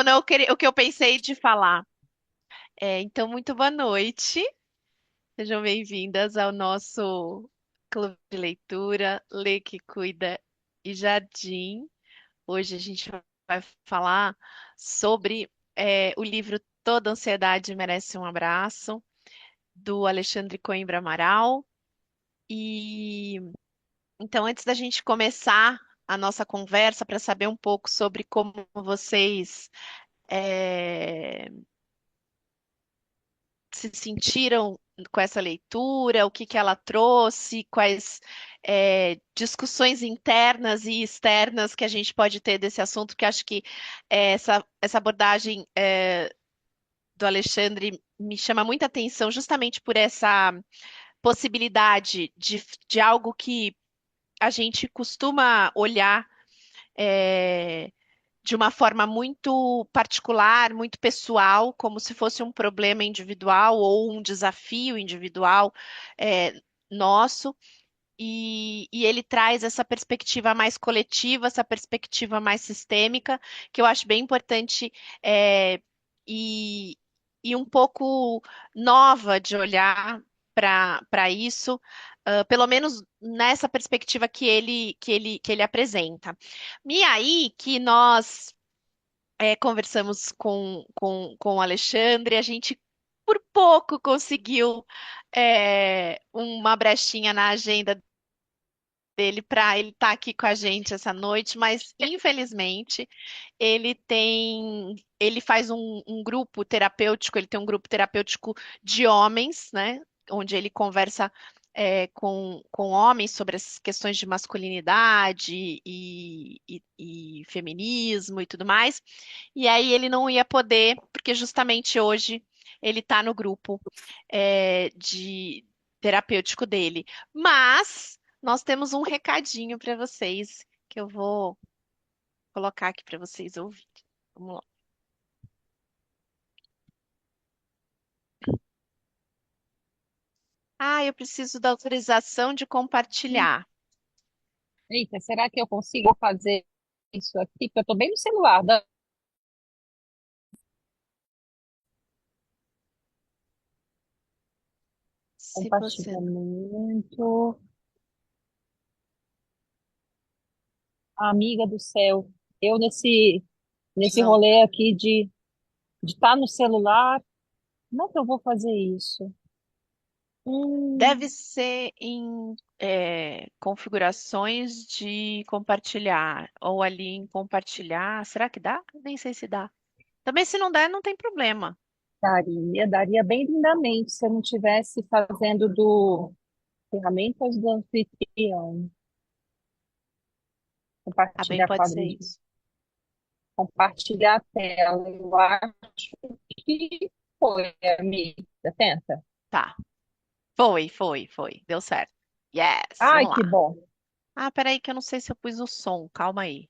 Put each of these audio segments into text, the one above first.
não, o que eu pensei de falar. Então, muito boa noite. Sejam bem-vindas ao nosso clube de leitura, Lê que Cuida e Jardim. Hoje a gente vai falar sobre o livro Toda Ansiedade Merece um Abraço, do Alexandre Coimbra Amaral. E então, antes da gente começar a nossa conversa, para saber um pouco sobre como vocês eh, se sentiram com essa leitura, o que que ela trouxe, quais discussões internas e externas que a gente pode ter desse assunto, que acho que essa abordagem do Alexandre me chama muita atenção justamente por essa possibilidade de algo que a gente costuma olhar é, de uma forma muito particular, muito pessoal, como se fosse um problema individual ou um desafio individual nosso. E ele traz essa perspectiva mais coletiva, essa perspectiva mais sistêmica, que eu acho bem importante é, e, e um pouco nova de olhar para isso, pelo menos nessa perspectiva que ele apresenta. E aí que nós conversamos com o Alexandre, a gente por pouco conseguiu uma brechinha na agenda dele para ele estar aqui com a gente essa noite, mas infelizmente ele faz um grupo terapêutico, ele tem um grupo terapêutico de homens, né? Onde ele conversa com homens sobre as questões de masculinidade e feminismo e tudo mais. E aí ele não ia poder, porque justamente hoje ele está no grupo de terapêutico dele. Mas nós temos um recadinho para vocês que eu vou colocar aqui para vocês ouvirem. Vamos lá. Ah, eu preciso da autorização de compartilhar. Eita, será que eu consigo fazer isso aqui? Porque eu estou bem no celular. Se você não. Compartilhamento. Amiga do céu. Eu nesse Não. rolê aqui de estar no celular, como é que eu vou fazer isso? Deve Hum, ser em configurações de compartilhar, ou ali em compartilhar. Será que dá? Nem sei se dá. Também, se não der, não tem problema. daria bem lindamente se eu não estivesse fazendo do ferramentas do anfitrião. Também Compartilhar pode ser quadro, isso. compartilhar a tela. Eu acho que foi, amiga. Tenta. Tá. Foi. Deu certo. Yes, Ai, vamos que lá. bom. Ah, peraí, que eu não sei se eu pus o som. Calma aí.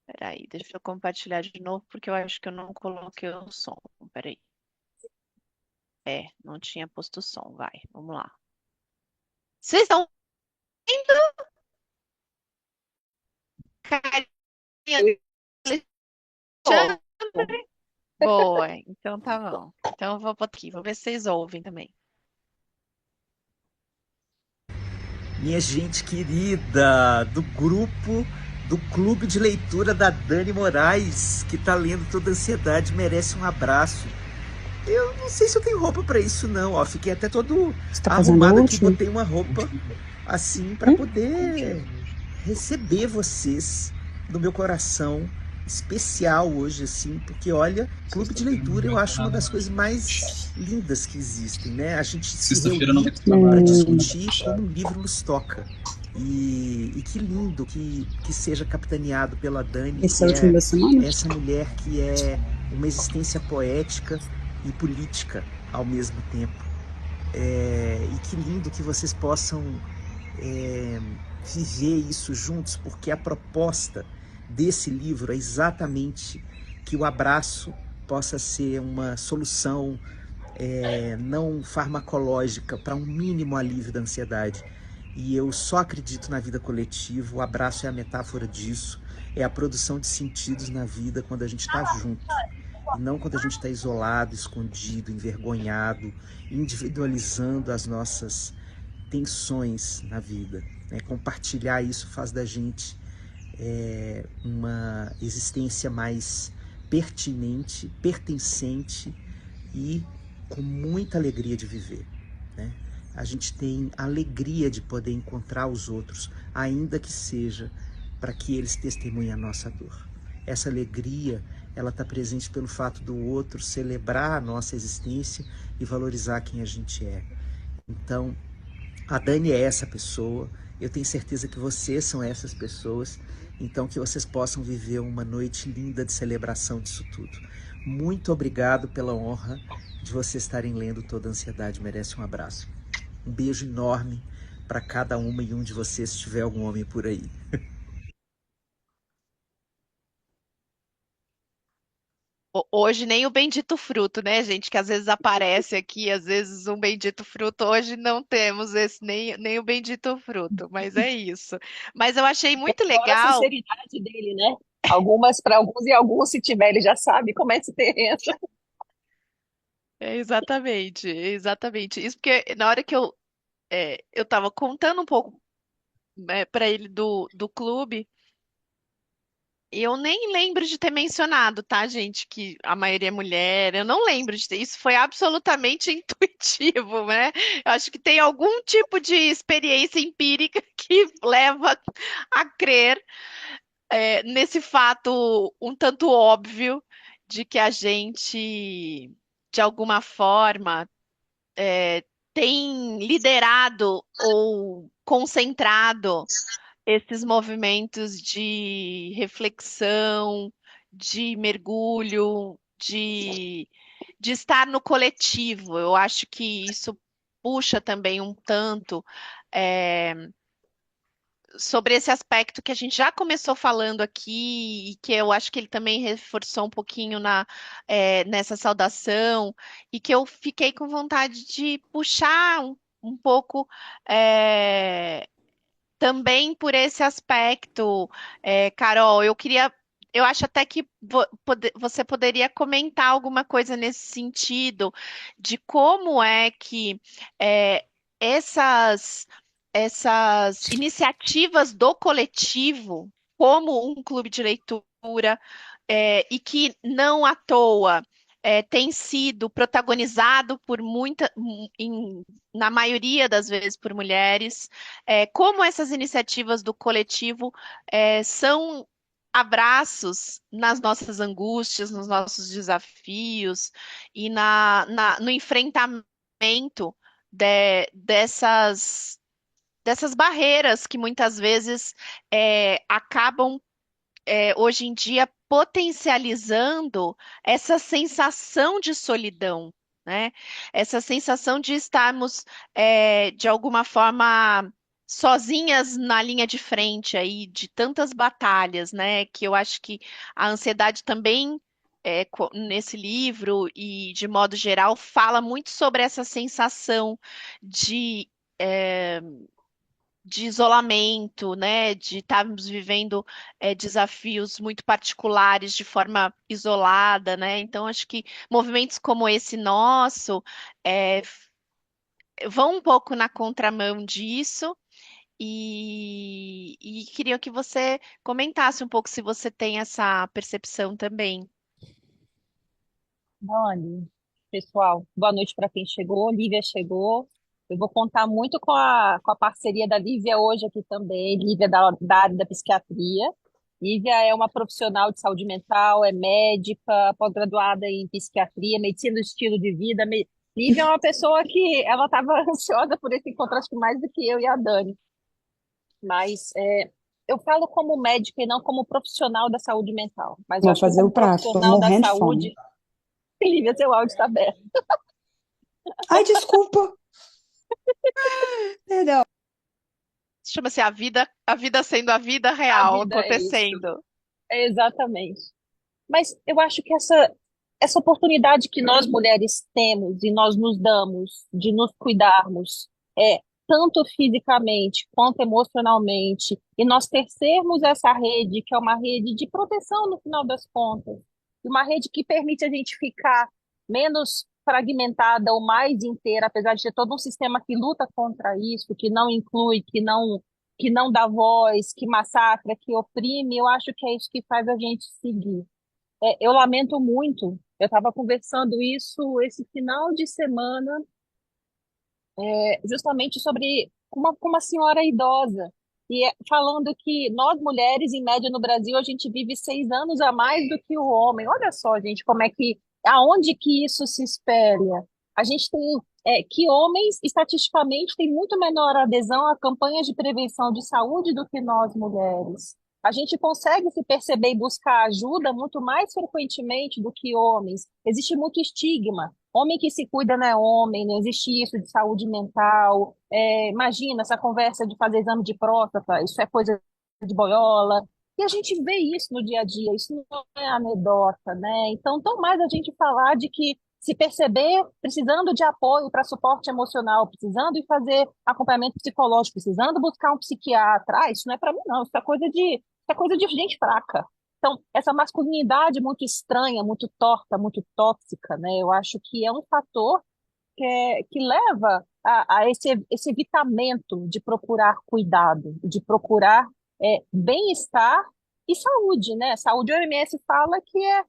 Peraí, deixa eu compartilhar de novo, porque eu acho que eu não coloquei o som. Peraí. Não tinha posto o som. Vai, vamos lá. Vocês estão vendo? Carinha Eu do estou. Alexandre? Boa, então tá bom. Então eu vou botar aqui, vou ver se vocês ouvem também. Minha gente querida, do grupo do Clube de Leitura da Dani Moraes, que tá lendo Toda Ansiedade, merece um abraço. Eu não sei se eu tenho roupa pra isso não, ó, fiquei até todo Você tá fazendo o arrumado aqui, último? botei uma roupa assim pra Hum? poder receber vocês no meu coração especial hoje, assim, porque olha, clube de leitura eu acho uma das coisas mais lindas que existem, né? A gente se reunir para discutir como um livro nos toca. E que lindo que seja capitaneado pela Dani, Esse que é o último é da semana? essa mulher que é uma existência poética e política ao mesmo tempo. E que lindo que vocês possam é, viver isso juntos, porque a proposta desse livro é exatamente que o abraço possa ser uma solução não farmacológica para um mínimo alívio da ansiedade. E eu só acredito na vida coletiva, o abraço é a metáfora disso. é a produção de sentidos na vida quando a gente está junto. E não quando a gente está isolado, escondido, envergonhado, individualizando as nossas tensões na vida. Né? Compartilhar isso faz da gente uma existência mais pertinente, pertencente e com muita alegria de viver. Né? A gente tem alegria de poder encontrar os outros, ainda que seja para que eles testemunhem a nossa dor. Essa alegria, ela está presente pelo fato do outro celebrar a nossa existência e valorizar quem a gente é. Então, a Dani é essa pessoa, eu tenho certeza que vocês são essas pessoas, então que vocês possam viver uma noite linda de celebração disso tudo. Muito obrigado pela honra de vocês estarem lendo Toda Ansiedade Merece um Abraço. Um beijo enorme para cada uma e um de vocês, se tiver algum homem por aí. Hoje nem o bendito fruto, né, gente? Que às vezes aparece aqui, às vezes um bendito fruto. Hoje não temos esse nem o bendito fruto, mas é isso. Mas eu achei muito Fora a legal. sinceridade dele, né? Algumas para alguns e alguns, se tiver, ele já sabe como é esse terreno. É exatamente. Isso porque na hora que eu tava contando um pouco para ele do clube. Eu nem lembro de ter mencionado, tá, gente, que a maioria é mulher. Eu não lembro de ter. Isso foi absolutamente intuitivo, né? Eu acho que tem algum tipo de experiência empírica que leva a crer nesse fato um tanto óbvio de que a gente, de alguma forma, tem liderado ou concentrado esses movimentos de reflexão, de mergulho, de estar no coletivo. Eu acho que isso puxa também um tanto sobre esse aspecto que a gente já começou falando aqui e que eu acho que ele também reforçou um pouquinho nessa saudação e que eu fiquei com vontade de puxar um pouco. é, Também por esse aspecto, Carol, eu acho até que você poderia comentar alguma coisa nesse sentido, de como é que é, essas, essas iniciativas do coletivo, como um clube de leitura, e que não à toa tem sido protagonizado por na maioria das vezes por mulheres, como essas iniciativas do coletivo são abraços nas nossas angústias, nos nossos desafios e no enfrentamento dessas barreiras que muitas vezes acabam hoje em dia potencializando essa sensação de solidão, né? Essa sensação de estarmos, de alguma forma, sozinhas na linha de frente aí de tantas batalhas, né? Que eu acho que a ansiedade também, nesse livro e de modo geral, fala muito sobre essa sensação de de isolamento, né, de estarmos vivendo desafios muito particulares de forma isolada, né? Então, acho que movimentos como esse nosso é, vão um pouco na contramão disso e queria que você comentasse um pouco se você tem essa percepção também. Dani, pessoal, boa noite para quem chegou. Lívia chegou. Eu vou contar muito com a parceria da Lívia hoje aqui também. Lívia da área da psiquiatria. Lívia é uma profissional de saúde mental, é médica, pós-graduada em psiquiatria, medicina do estilo de vida. Lívia é uma pessoa que ela estava ansiosa por esse encontro, acho que mais do que eu e a Dani. Mas eu falo como médica e não como profissional da saúde mental. Mas eu Vou acho que fazer o como prato, tô profissional da morrendo de fome. saúde, Lívia, seu áudio está aberto. Ai, desculpa. Perdão. Chama-se a vida sendo a vida A real vida é isso. acontecendo. É exatamente. Mas eu acho que essa oportunidade que nós mulheres temos e nós nos damos de nos cuidarmos, tanto fisicamente quanto emocionalmente, e nós tercermos essa rede, que é uma rede de proteção no final das contas, uma rede que permite a gente ficar menos fragmentada ou mais inteira, apesar de ter todo um sistema que luta contra isso, que não inclui, que não dá voz, que massacra, que oprime, eu acho que é isso que faz a gente seguir. Eu lamento muito, eu estava conversando isso esse final de semana justamente sobre com uma senhora idosa, falando que nós mulheres, em média no Brasil, a gente vive 6 anos a mais do que o homem. Olha só, gente, como é que, aonde que isso se espelha? A gente tem que homens, estatisticamente, têm muito menor adesão a campanhas de prevenção de saúde do que nós mulheres. A gente consegue se perceber e buscar ajuda muito mais frequentemente do que homens. Existe muito estigma. Homem que se cuida não é homem, não existe isso de saúde mental. Imagina essa conversa de fazer exame de próstata, isso é coisa de boiola. E a gente vê isso no dia a dia, isso não é anedota, né? Então, tão mais a gente falar de que se perceber precisando de apoio para suporte emocional, precisando de fazer acompanhamento psicológico, precisando buscar um psiquiatra, isso não é para mim, não, isso é coisa de gente fraca. Então, essa masculinidade muito estranha, muito torta, muito tóxica, né? Eu acho que é um fator que leva a esse evitamento de procurar cuidado, de procurar bem-estar e saúde, né? Saúde, o OMS fala que é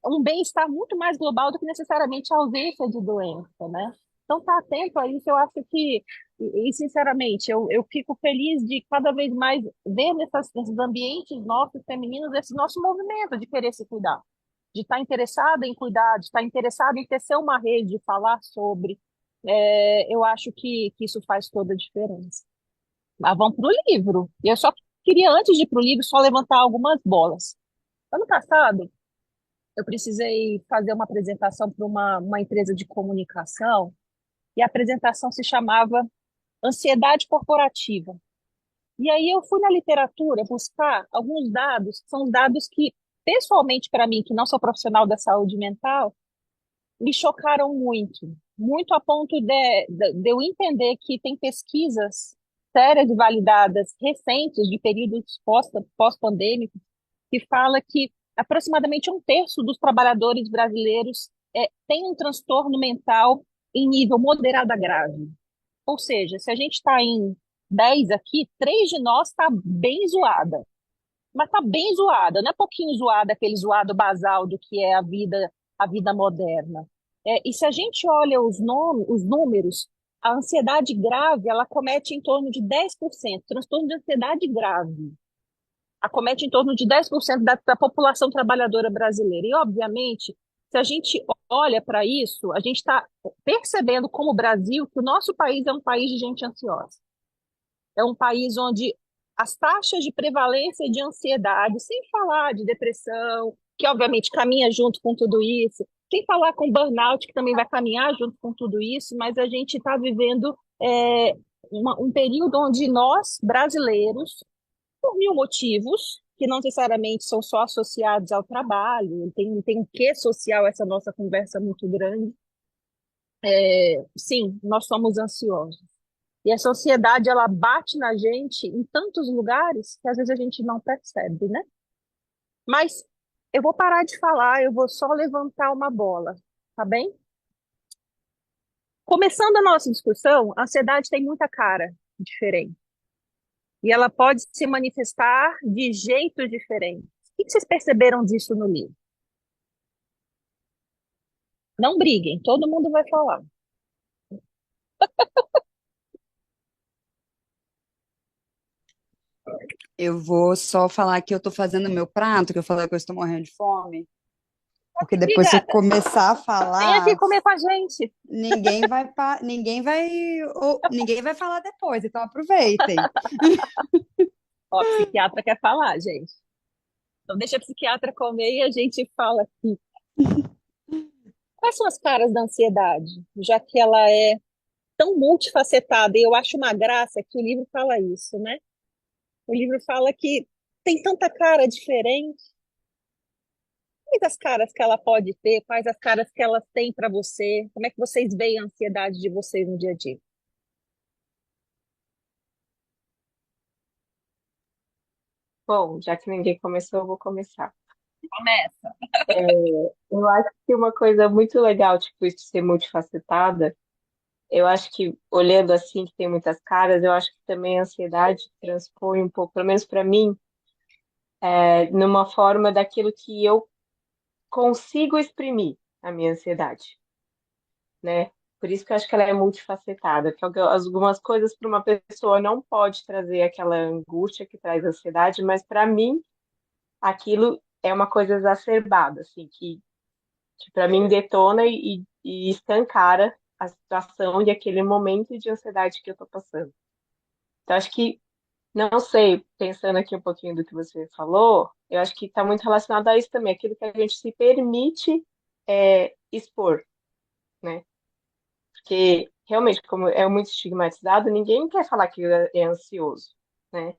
um bem-estar muito mais global do que necessariamente a ausência de doença, né? Então, tá atento a isso, eu acho que, sinceramente, eu fico feliz de cada vez mais ver nesses ambientes nossos femininos esse nosso movimento de querer se cuidar, de estar interessada em cuidar, de estar interessada em tecer uma rede, de falar sobre. Eu acho que isso faz toda a diferença. Mas vamos para o livro. Eu só queria, antes de ir para o livro, só levantar algumas bolas. Ano passado, eu precisei fazer uma apresentação para uma empresa de comunicação, e a apresentação se chamava Ansiedade Corporativa. E aí eu fui na literatura buscar alguns dados, que são os dados que, pessoalmente para mim, que não sou profissional da saúde mental, me chocaram muito, muito a ponto de eu entender que tem pesquisas sérias e validadas recentes de períodos pós-pandêmicos que fala que aproximadamente um terço dos trabalhadores brasileiros tem um transtorno mental em nível moderado a grave. Ou seja, se a gente está em 10 aqui, 3 de nós está bem zoada. Mas está bem zoada, não é pouquinho zoada, aquele zoado basal do que é a vida moderna. E se a gente olha os números, a ansiedade grave, ela comete em torno de 10%, transtorno de ansiedade grave acomete em torno de 10% da população trabalhadora brasileira. E, obviamente, se a gente olha para isso, a gente está percebendo, como Brasil, que o nosso país é um país de gente ansiosa. É um país onde as taxas de prevalência de ansiedade, sem falar de depressão, que obviamente caminha junto com tudo isso, sem falar com burnout, que também vai caminhar junto com tudo isso, mas a gente está vivendo um período onde nós, brasileiros, por mil motivos, que não necessariamente são só associados ao trabalho, tem um quê social essa nossa conversa muito grande. Sim, nós somos ansiosos. E essa ansiedade, ela bate na gente em tantos lugares que às vezes a gente não percebe, né? Mas eu vou parar de falar, eu vou só levantar uma bola, tá bem? Começando a nossa discussão, a ansiedade tem muita cara diferente. E ela pode se manifestar de jeitos diferentes. O que vocês perceberam disso no livro? Não briguem, todo mundo vai falar. Eu vou só falar que eu tô fazendo meu prato, que eu falei que eu estou morrendo de fome, porque depois se eu Obrigada. começar a Vem aqui falar, comer com a gente. ninguém vai falar depois, então aproveitem. Ó, a psiquiatra quer falar, gente. Então deixa a psiquiatra comer e a gente fala aqui. Quais são as caras da ansiedade? Já que ela é tão multifacetada, e eu acho uma graça que o livro fala isso, né? O livro fala que tem tanta cara diferente. Quais as caras que ela pode ter? Quais as caras que ela tem para você? Como é que vocês veem a ansiedade de vocês no dia a dia? Bom, já que ninguém começou, eu vou começar. Começa. É, eu acho que uma coisa muito legal, tipo, isso de ser multifacetada, eu acho que, olhando assim, que tem muitas caras, eu acho que também a ansiedade transpõe um pouco, pelo menos para mim, numa forma daquilo que eu consigo exprimir a minha ansiedade, né? Por isso que eu acho que ela é multifacetada, que algumas coisas para uma pessoa não pode trazer aquela angústia que traz ansiedade, mas para mim aquilo é uma coisa exacerbada, assim, que para mim detona e escancara a situação e aquele momento de ansiedade que eu tô passando. Então, acho que, não sei, pensando aqui um pouquinho do que você falou, eu acho que está muito relacionado a isso também, aquilo que a gente se permite expor, né? Porque, realmente, como é muito estigmatizado, ninguém quer falar que é ansioso, né?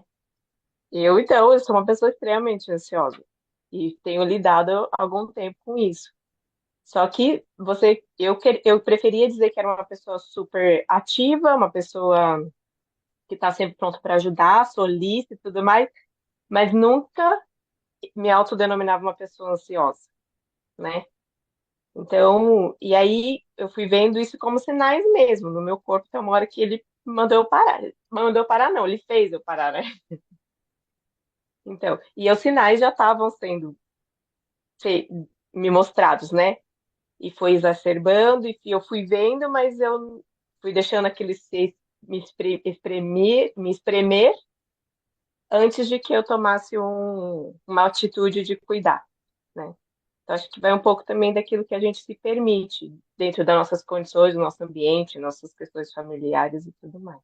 Então, eu sou uma pessoa extremamente ansiosa e tenho lidado há algum tempo com isso. Só que eu preferia dizer que era uma pessoa super ativa, uma pessoa que está sempre pronta para ajudar, solícita e tudo mais, mas nunca me autodenominava uma pessoa ansiosa, né? Então, e aí eu fui vendo isso como sinais mesmo no meu corpo, tem uma hora que ele mandou eu parar. Mandou eu parar, não, ele fez eu parar, né? Então, e os sinais já estavam sendo fe- me mostrados, né? E foi exacerbando, e eu fui vendo, mas eu fui deixando aquele ser me espremer antes de que eu tomasse uma atitude de cuidar, né? Então, acho que vai um pouco também daquilo que a gente se permite dentro das nossas condições, do nosso ambiente, nossas questões familiares e tudo mais.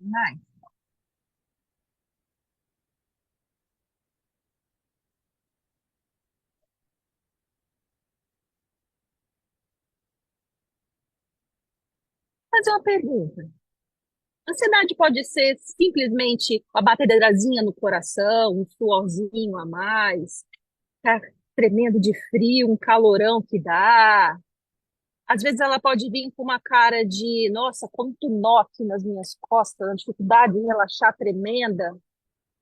Nice. Vou fazer uma pergunta. Ansiedade pode ser simplesmente a batedeirazinha no coração, um suorzinho a mais, tá tremendo de frio, um calorão que dá. Às vezes ela pode vir com uma cara de, nossa, quanto nó aqui nas minhas costas, uma dificuldade em relaxar tremenda,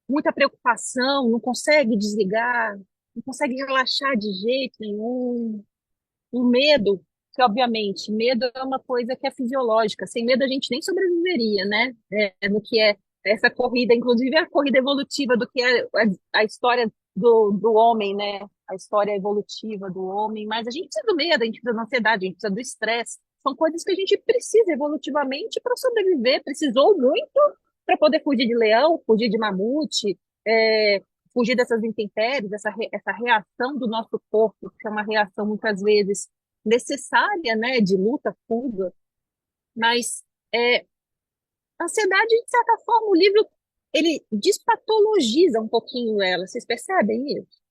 muita preocupação, não consegue desligar, não consegue relaxar de jeito nenhum. O medo, que obviamente, medo é uma coisa que é fisiológica. Sem medo a gente nem sobreviveria, né? No que é essa corrida, inclusive a corrida evolutiva do que é a história do homem, né? A história evolutiva do homem. Mas a gente precisa do medo, a gente precisa da ansiedade, a gente precisa do estresse. São coisas que a gente precisa evolutivamente para sobreviver. Precisou muito para poder fugir de leão, fugir de mamute, fugir dessas intempéries, essa reação do nosso corpo, que é uma reação muitas vezes necessária, né, de luta, fuga, mas a ansiedade, de certa forma, o livro ele despatologiza um pouquinho ela, vocês percebem isso?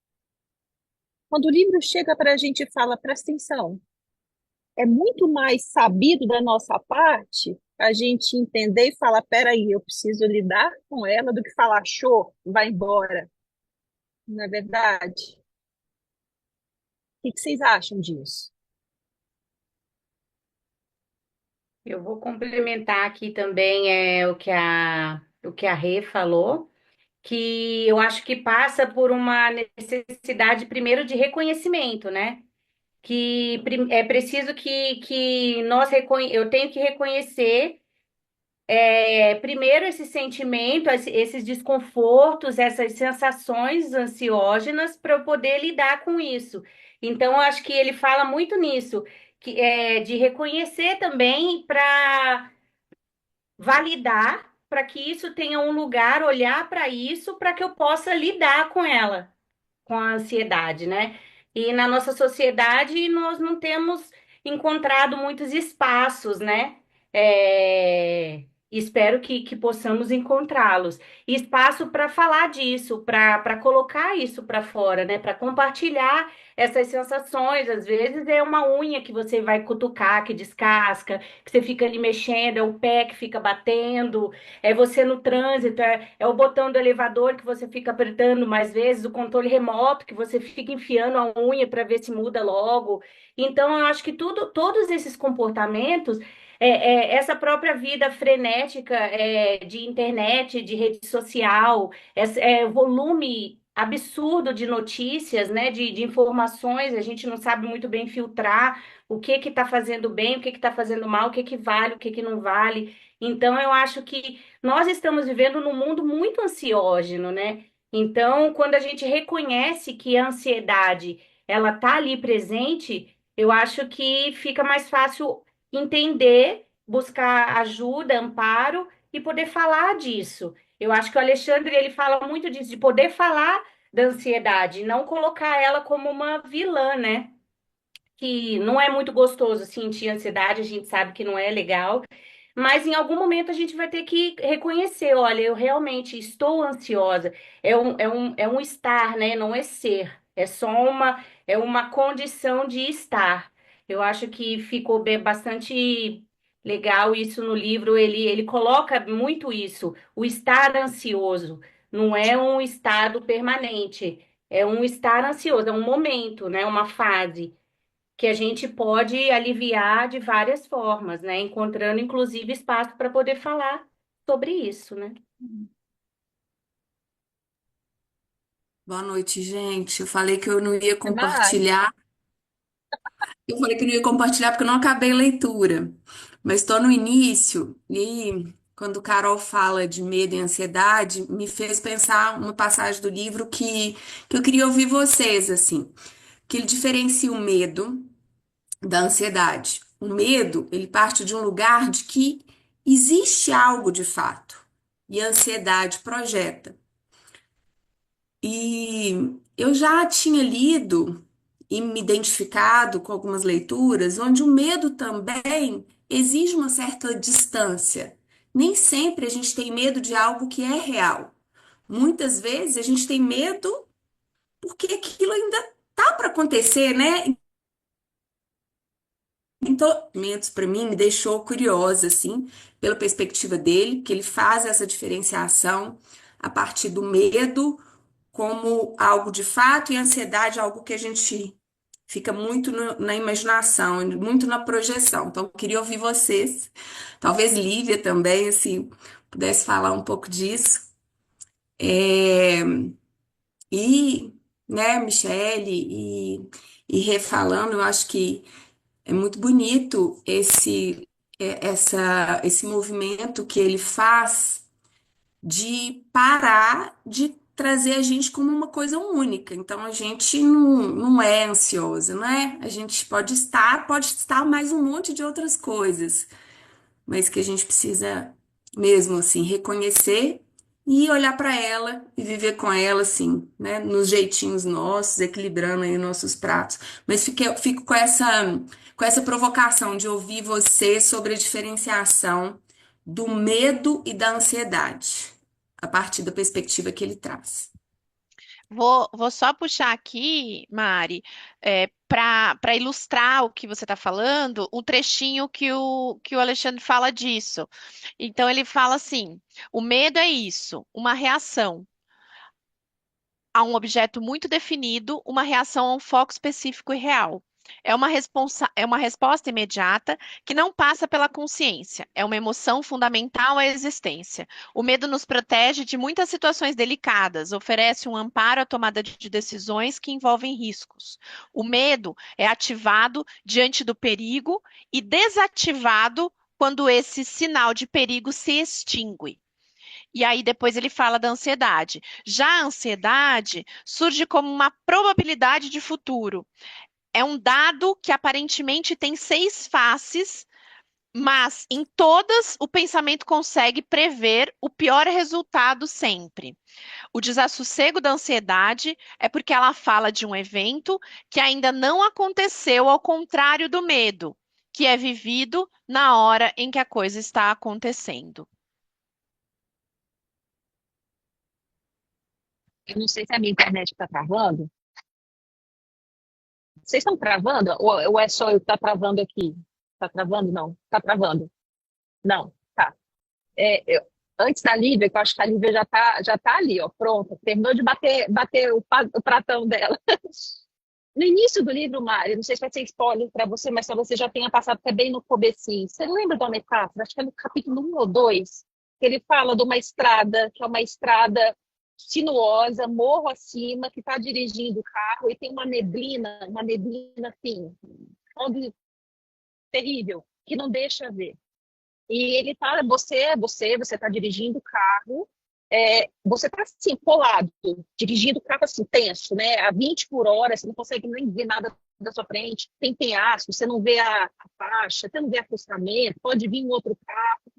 Quando o livro chega para a gente e fala, presta atenção, é muito mais sabido da nossa parte a gente entender e falar, peraí, eu preciso lidar com ela do que falar, show, vai embora, não é verdade? O que vocês acham disso? Eu vou complementar aqui também o que a Rê falou, que eu acho que passa por uma necessidade primeiro de reconhecimento, né? É preciso que eu tenho que reconhecer primeiro esse sentimento, esses desconfortos, essas sensações ansiógenas para eu poder lidar com isso. Então, eu acho que ele fala muito nisso, que é de reconhecer também para validar, para que isso tenha um lugar, olhar para isso, para que eu possa lidar com ela, com a ansiedade, né? E na nossa sociedade nós não temos encontrado muitos espaços, né? Espero que possamos encontrá-los. Espaço para falar disso, para colocar isso para fora, né? Para compartilhar essas sensações. Às vezes é uma unha que você vai cutucar, que descasca, que você fica ali mexendo, é o pé que fica batendo, é você no trânsito, é o botão do elevador que você fica apertando mais vezes, o controle remoto que você fica enfiando a unha para ver se muda logo. Então, eu acho que todos esses comportamentos essa própria vida frenética de internet, de rede social, volume absurdo de notícias, né, de informações, a gente não sabe muito bem filtrar o que está fazendo bem, o que está fazendo mal, o que vale, o que não vale. Então, eu acho que nós estamos vivendo num mundo muito ansiógeno, né? Então, quando a gente reconhece que a ansiedade ela está ali presente, eu acho que fica mais fácil entender, buscar ajuda, amparo e poder falar disso. Eu acho que o Alexandre ele fala muito disso, de poder falar da ansiedade, e não colocar ela como uma vilã, né? Que não é muito gostoso sentir ansiedade, a gente sabe que não é legal, mas em algum momento a gente vai ter que reconhecer, olha, eu realmente estou ansiosa. É um estar, né? Não é ser. É uma condição de estar. Eu acho que ficou bastante legal isso no livro. Ele coloca muito isso, o estar ansioso. Não é um estado permanente, é um estar ansioso, é um momento, né? Uma fase que a gente pode aliviar de várias formas, né? Encontrando, inclusive, espaço para poder falar sobre isso, né? Boa noite, gente. Eu falei que eu não ia Mari, compartilhar. Eu falei que eu não ia compartilhar porque eu não acabei a leitura. Mas estou no início e quando Carol fala de medo e ansiedade, me fez pensar uma passagem do livro que eu queria ouvir vocês, assim. Que ele diferencia o medo da ansiedade. O medo, ele parte de um lugar de que existe algo de fato. E a ansiedade projeta. E eu já tinha lido e me identificado com algumas leituras onde o medo também exige uma certa distância. Nem sempre a gente tem medo de algo que é real. Muitas vezes a gente tem medo porque aquilo ainda tá para acontecer, né? Então, para mim me deixou curiosa assim, pela perspectiva dele, que ele faz essa diferenciação a partir do medo como algo de fato e a ansiedade algo que a gente fica muito na imaginação, muito na projeção. Então, eu queria ouvir vocês, talvez Lívia também, assim, pudesse falar um pouco disso. É, e, né, Michele e refalando, eu acho que é muito bonito esse movimento que ele faz de parar de trazer a gente como uma coisa única. Então a gente não é ansiosa, não é? A gente pode estar mais um monte de outras coisas, mas que a gente precisa mesmo assim reconhecer e olhar para ela e viver com ela assim, né? Nos jeitinhos nossos, equilibrando aí nossos pratos. Mas fico com essa provocação de ouvir você sobre a diferenciação do medo e da ansiedade, a partir da perspectiva que ele traz. Vou só puxar aqui, Mari, para ilustrar o que você está falando, um trechinho que o Alexandre fala disso. Então, ele fala assim: o medo é isso, uma reação a um objeto muito definido, uma reação a um foco específico e real. É uma resposta imediata que não passa pela consciência. É uma emoção fundamental à existência. O medo nos protege de muitas situações delicadas, oferece um amparo à tomada de decisões que envolvem riscos. O medo é ativado diante do perigo e desativado quando esse sinal de perigo se extingue. E aí depois ele fala da ansiedade. Já a ansiedade surge como uma probabilidade de futuro. É um dado que aparentemente tem 6 faces, mas em todas o pensamento consegue prever o pior resultado sempre. O desassossego da ansiedade é porque ela fala de um evento que ainda não aconteceu, ao contrário do medo, que é vivido na hora em que a coisa está acontecendo. eu não sei se a minha internet está travando. Vocês estão travando? Ou é só eu que está travando aqui? Está travando? Não. Está travando? Não. Tá. Antes da Lívia, que eu acho que a Lívia já tá ali, ó, pronta. Terminou de bater o pratão dela. no início do livro, Mário, não sei se vai ser spoiler para você, mas talvez você já tenha passado até bem no comecinho. Você lembra da metáfora? Acho que é no capítulo 1 ou 2, que ele fala de uma estrada, que é uma estrada sinuosa, morro acima, que está dirigindo o carro e tem uma neblina assim, onde terrível, que não deixa ver. E ele tá, você está dirigindo o carro, você está assim, colado, dirigindo o carro assim, tenso, né? A 20 por hora, você não consegue nem ver nada da sua frente, tem penhasco, você não vê a faixa, você não vê acostamento, pode vir um outro carro.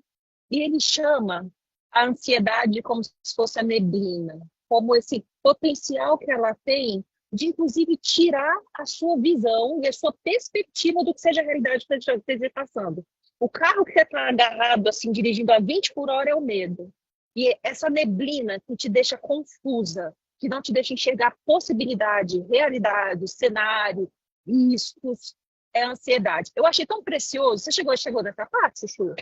E ele chama a ansiedade como se fosse a neblina, como esse potencial que ela tem de, inclusive, tirar a sua visão e a sua perspectiva do que seja a realidade que você esteja passando. O carro que você está agarrado, assim, dirigindo a 20 por hora é o medo. E essa neblina que te deixa confusa, que não te deixa enxergar possibilidade, realidade, cenário, riscos, é a ansiedade. Eu achei tão precioso. Você chegou nessa parte, Chuchu?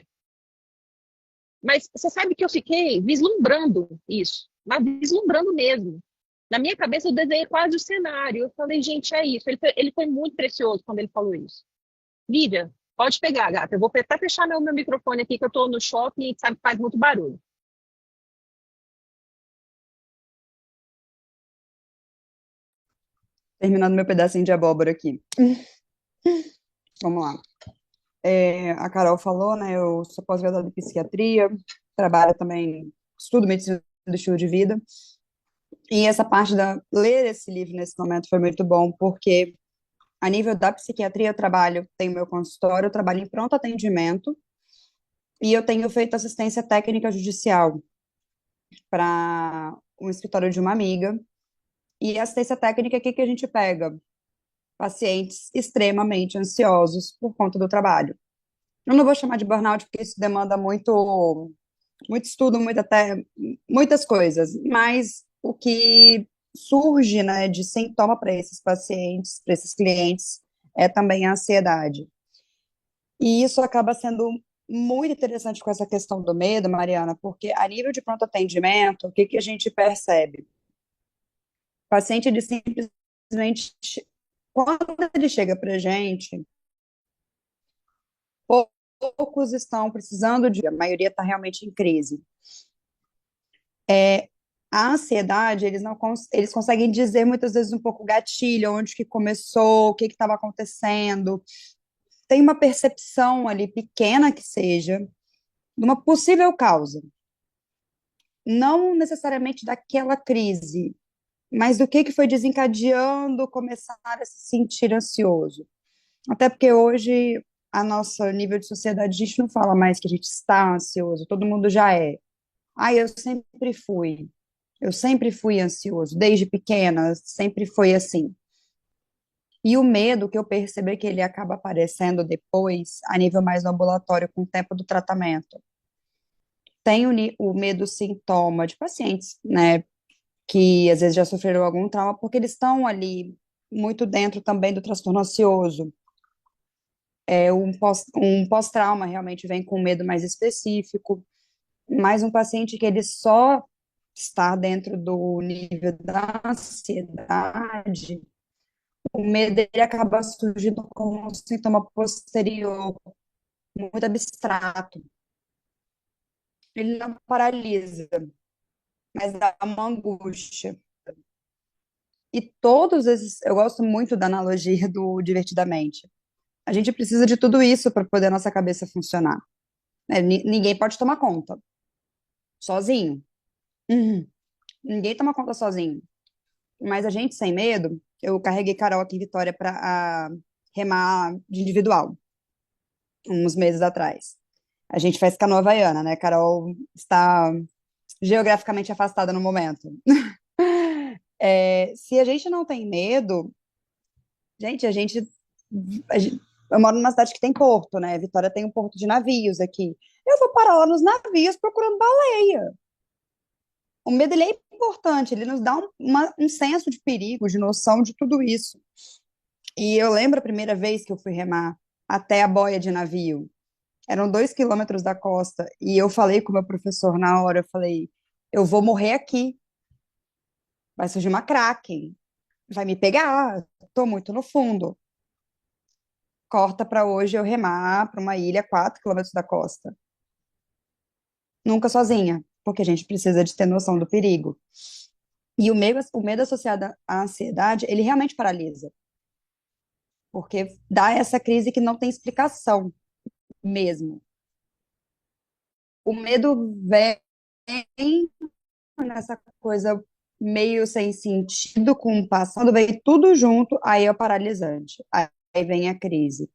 Mas você sabe que eu fiquei vislumbrando isso, mas vislumbrando mesmo. Na minha cabeça, eu desenhei quase o cenário. Eu falei, gente, é isso. Ele foi muito precioso quando ele falou isso. Lívia, pode pegar, gata. Eu vou até fechar meu microfone aqui, que eu estou no shopping e sabe que faz muito barulho. Terminando meu pedacinho de abóbora aqui. Vamos lá. A Carol falou, né? Eu sou pós-graduada em psiquiatria, trabalho também, estudo medicina do estilo de vida. E essa parte da ler esse livro nesse momento foi muito bom, porque a nível da psiquiatria eu tenho meu consultório, eu trabalho em pronto atendimento e eu tenho feito assistência técnica judicial para um escritório de uma amiga. E assistência técnica, o que que a gente pega? Pacientes extremamente ansiosos por conta do trabalho. Eu não vou chamar de burnout, porque isso demanda muito estudo, muitas coisas, mas o que surge, né, de sintoma para esses pacientes, para esses clientes, é também a ansiedade. E isso acaba sendo muito interessante com essa questão do medo, Mariana, porque a nível de pronto atendimento, o que que a gente percebe? O paciente, ele simplesmente, quando ele chega para a gente, poucos estão precisando a maioria está realmente em crise. A ansiedade, eles conseguem dizer muitas vezes um pouco o gatilho, onde que começou, o que estava acontecendo. Tem uma percepção ali, pequena que seja, de uma possível causa. Não necessariamente daquela crise, mas do que foi desencadeando começar a se sentir ansioso. Até porque hoje, a nosso nível de sociedade, a gente não fala mais que a gente está ansioso, todo mundo já é. Eu sempre fui. Eu sempre fui ansioso, desde pequena, sempre foi assim. E o medo que eu percebi é que ele acaba aparecendo depois, a nível mais no ambulatório, com o tempo do tratamento. Tem o medo sintoma de pacientes, né, que às vezes já sofreram algum trauma, porque eles estão ali muito dentro também do transtorno ansioso. Um pós-trauma realmente vem com um medo mais específico, mas um paciente que ele só está dentro do nível da ansiedade, o medo ele acaba surgindo como um sintoma posterior, muito abstrato. Ele não paralisa, mas dá uma angústia. E todos esses, eu gosto muito da analogia do Divertidamente. A gente precisa de tudo isso para poder a nossa cabeça funcionar. Ninguém pode tomar conta sozinho. Ninguém toma conta sozinho. Mas a gente sem medo, eu carreguei Carol aqui em Vitória para remar de individual, uns meses atrás. A gente faz canoa havaiana, né? Carol está geograficamente afastada no momento. Se a gente não tem medo, gente, eu moro numa cidade que tem porto, né? Vitória tem um porto de navios aqui. Eu vou parar lá nos navios procurando baleia. O medo, ele é importante, ele nos dá um senso de perigo, de noção de tudo isso. E eu lembro a primeira vez que eu fui remar até a boia de navio. Eram 2 quilômetros da costa. E eu falei com o meu professor na hora, eu falei, eu vou morrer aqui. Vai surgir uma Kraken. vai me pegar, tô muito no fundo. Corta para hoje eu remar para uma ilha a 4 quilômetros da costa. Nunca sozinha, porque a gente precisa de ter noção do perigo. E o medo associado à ansiedade, ele realmente paralisa, porque dá essa crise que não tem explicação mesmo. O medo vem nessa coisa meio sem sentido com o passado, vem tudo junto, aí é o paralisante. Aí vem a crise.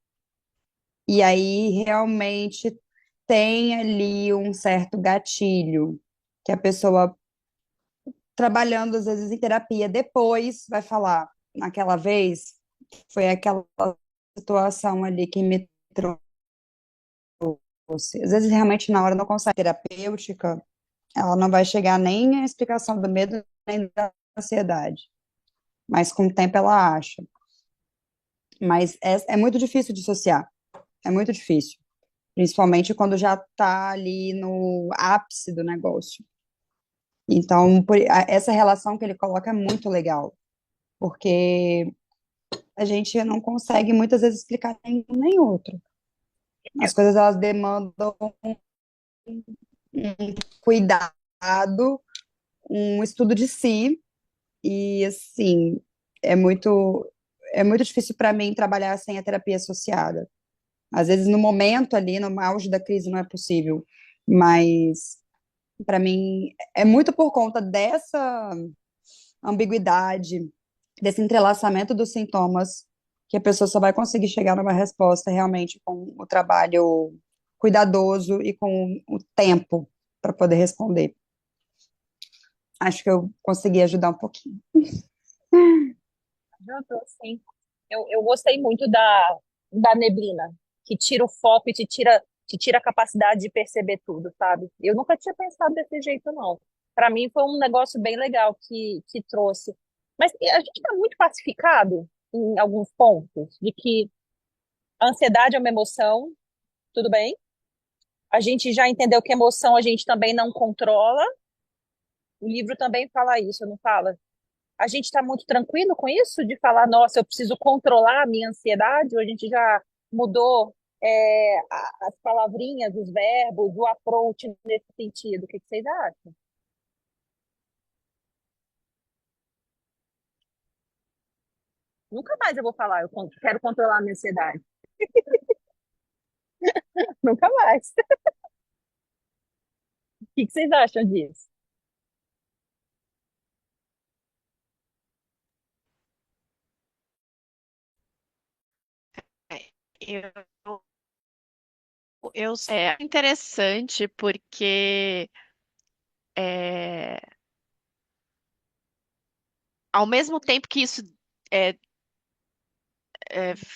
E aí realmente tem ali um certo gatilho que a pessoa trabalhando às vezes em terapia depois vai falar, naquela vez foi aquela situação ali que me trouxe. Às vezes realmente na hora não consegue terapêutica, ela não vai chegar nem à explicação do medo nem da ansiedade, mas com o tempo ela acha. Mas é muito difícil dissociar, é muito difícil, principalmente quando já está ali no ápice do negócio. Então, essa relação que ele coloca é muito legal, porque a gente não consegue muitas vezes explicar nenhum nem outro. As coisas elas demandam um cuidado, um estudo de si, e assim, é muito é muito difícil para mim trabalhar sem a terapia associada. Às vezes no momento ali, no auge da crise não é possível, mas para mim é muito por conta dessa ambiguidade, desse entrelaçamento dos sintomas, que a pessoa só vai conseguir chegar numa resposta realmente com o trabalho cuidadoso e com o tempo para poder responder. Acho que eu consegui ajudar um pouquinho. Adiantou, sim. Eu gostei muito da neblina, que tira o foco e te tira a capacidade de perceber tudo, sabe? Eu nunca tinha pensado desse jeito, não. Para mim foi um negócio bem legal que trouxe. Mas a gente está muito pacificado em alguns pontos, de que a ansiedade é uma emoção, tudo bem? A gente já entendeu que emoção a gente também não controla. O livro também fala isso, não fala? A gente está muito tranquilo com isso, de falar, nossa, eu preciso controlar a minha ansiedade, ou a gente já mudou as palavrinhas, os verbos, o approach nesse sentido. O que que vocês acham? Nunca mais eu vou falar, quero controlar a minha ansiedade. Nunca mais. O que que vocês acham disso? Eu, é interessante porque é, ao mesmo tempo que isso é,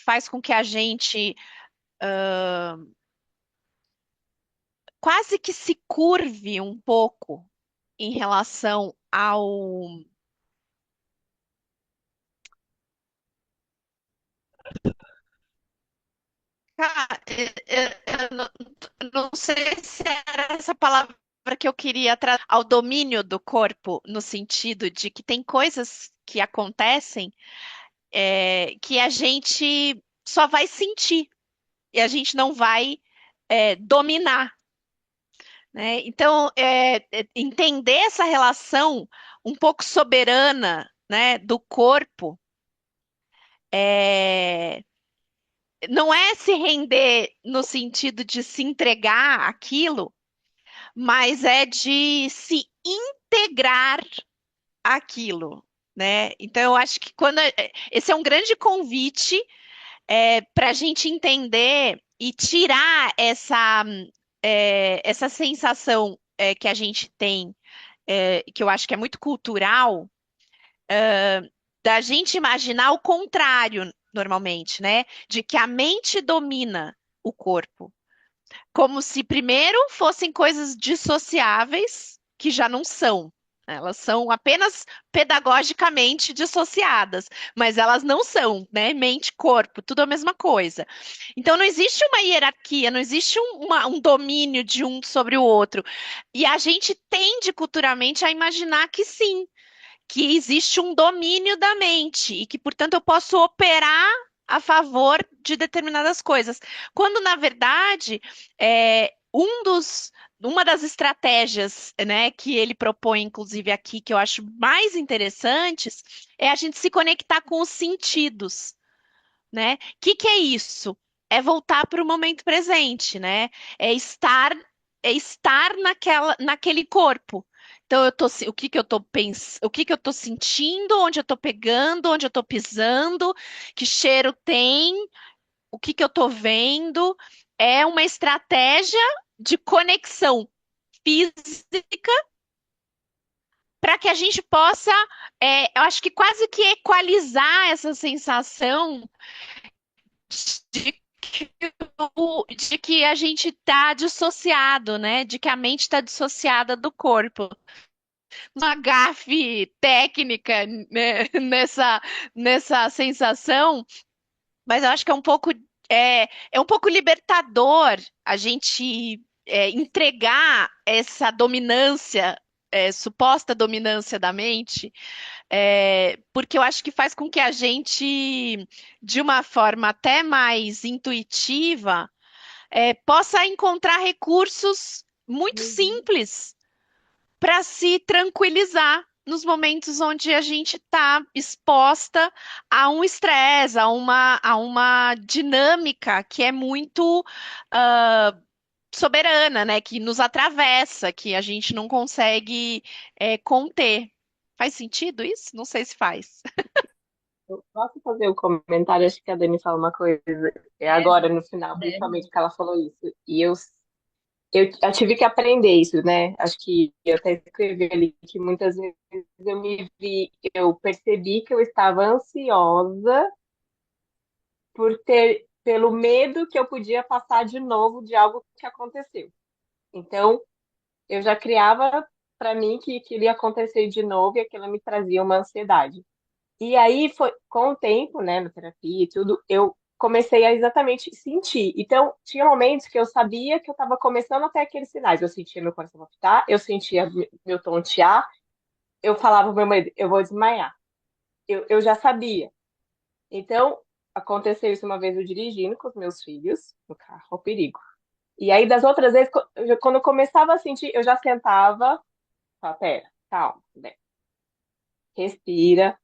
faz com que a gente quase que se curve um pouco em relação ao. Cara, eu não sei se era essa palavra que eu queria trazer ao domínio do corpo, no sentido de que tem coisas que acontecem que a gente só vai sentir e a gente não vai dominar, né? Então, entender essa relação um pouco soberana, né, do corpo, é, não é se render no sentido de se entregar àquilo, mas é de se integrar àquilo, né? Então, eu acho que esse é um grande convite para a gente entender e tirar essa sensação que a gente tem, que eu acho que é muito cultural, da gente imaginar o contrário, normalmente, né? De que a mente domina o corpo. Como se primeiro fossem coisas dissociáveis, que já não são. Elas são apenas pedagogicamente dissociadas, mas elas não são, né? Mente, corpo, tudo a mesma coisa. Então não existe uma hierarquia, não existe um domínio de um sobre o outro. E a gente tende culturalmente a imaginar que sim, que existe um domínio da mente e que, portanto, eu posso operar a favor de determinadas coisas. Quando, na verdade, uma das estratégias, né, que ele propõe, inclusive aqui, que eu acho mais interessantes, é a gente se conectar com os sentidos, né? O que é isso? É voltar para o momento presente, né? É estar, é estar naquele corpo. Então, o que que eu tô o que que eu tô sentindo, onde eu tô pegando, onde eu tô pisando, que cheiro tem, o que que eu tô vendo. É uma estratégia de conexão física para que a gente possa, eu acho que quase que equalizar essa sensação de que a gente está dissociado, né? De que a mente está dissociada do corpo. Uma gafe técnica, né? Nessa sensação, mas eu acho que é um pouco libertador a gente entregar essa dominância, suposta dominância da mente, porque eu acho que faz com que a gente, de uma forma até mais intuitiva, possa encontrar recursos muito Uhum. simples para se tranquilizar nos momentos onde a gente está exposta a um estresse, a uma dinâmica que é muito soberana, né? Que nos atravessa, que a gente não consegue conter. Faz sentido isso? Não sei se faz. Eu posso fazer um comentário? Acho que a Dani fala uma coisa, agora no final, principalmente que ela falou isso. E eu tive que aprender isso, né? Acho que eu até escrevi ali que muitas vezes eu percebi que eu estava ansiosa pelo medo que eu podia passar de novo de algo que aconteceu. Então, eu já criava para mim que aquilo ia acontecer de novo e aquilo me trazia uma ansiedade. E aí foi com o tempo, né, na terapia e tudo, eu comecei a exatamente sentir. Então, tinha momentos que eu sabia que eu estava começando a ter aqueles sinais. Eu sentia meu coração palpitar, eu sentia meu tontear, eu falava pro meu marido, eu vou desmaiar. Eu já sabia. Então, aconteceu isso uma vez eu dirigindo com os meus filhos no carro, ao perigo. E aí, das outras vezes, quando eu começava a sentir, eu já sentava, falava, pera, calma, né? Respira.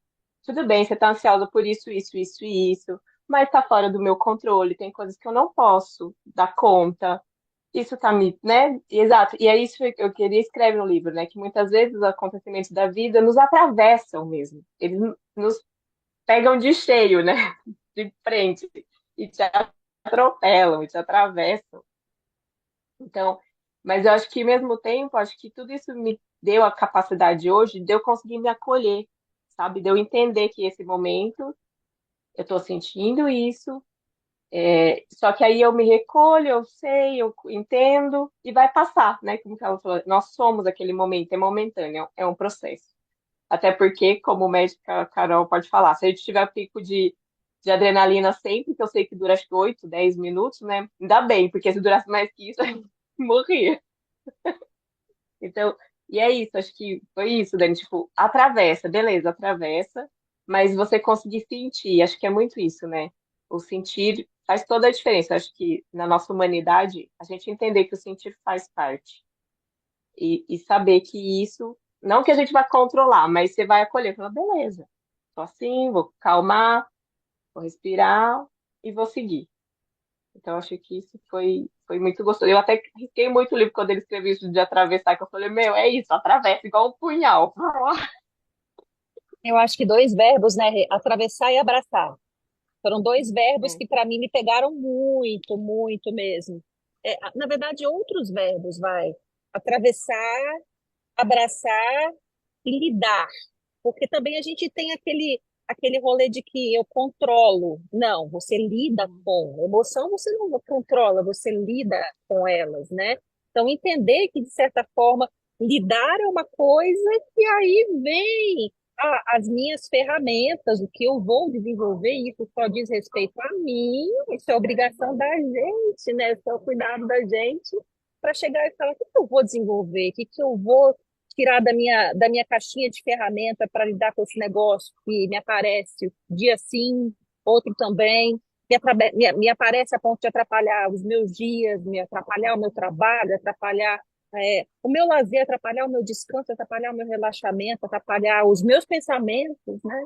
Tudo bem, você tá ansiosa por isso, isso, isso e isso, mas tá fora do meu controle, tem coisas que eu não posso dar conta. Isso tá me, né? Exato. E é isso que eu queria escrever no livro, né? Que muitas vezes os acontecimentos da vida nos atravessam mesmo. Eles nos pegam de cheio, né? De frente e te atropelam e te atravessam. Então, mas eu acho que ao mesmo tempo, acho que tudo isso me deu a capacidade hoje de eu conseguir me acolher, sabe? De eu entender que esse momento eu tô sentindo isso, só que aí eu me recolho, eu sei, eu entendo e vai passar, né? Como que ela falou, nós somos aquele momento, é momentâneo, é um processo. Até porque, como médica Carol pode falar, se a gente tiver pico de adrenalina sempre, que eu sei que dura acho que 8, 10 minutos, né? Ainda bem, porque se durasse mais que isso, eu morria. Então, e é isso, acho que foi isso, Dani, tipo, atravessa, beleza, atravessa, mas você conseguir sentir, acho que é muito isso, né? O sentir faz toda a diferença. Acho que na nossa humanidade, a gente entender que o sentir faz parte e saber que isso, não que a gente vai controlar, mas você vai acolher, falar, beleza, tô assim, vou calmar, vou respirar e vou seguir. Então, acho que isso foi muito gostoso. Eu até risquei muito o livro quando ele escreveu isso de atravessar, que eu falei, meu, é isso, atravessa igual um punhal. Eu acho que dois verbos, né? Atravessar e abraçar. Foram dois verbos É. que para mim me pegaram muito, muito mesmo. Na verdade, outros verbos, vai. Atravessar, abraçar e lidar. Porque também a gente tem aquele rolê de que eu controlo. Não, você lida com. Emoção você não controla, você lida com elas, né? Então, entender que, de certa forma, lidar é uma coisa e aí vem as minhas ferramentas, o que eu vou desenvolver, isso só diz respeito a mim, isso é obrigação da gente, né? Isso é o cuidado da gente para chegar e falar o que que eu vou desenvolver, o que que eu vou tirar da minha caixinha de ferramenta para lidar com esse negócio que me aparece dia sim, outro também, me aparece a ponto de atrapalhar os meus dias, me atrapalhar o meu trabalho, atrapalhar o meu lazer, atrapalhar o meu descanso, atrapalhar o meu relaxamento, atrapalhar os meus pensamentos, né?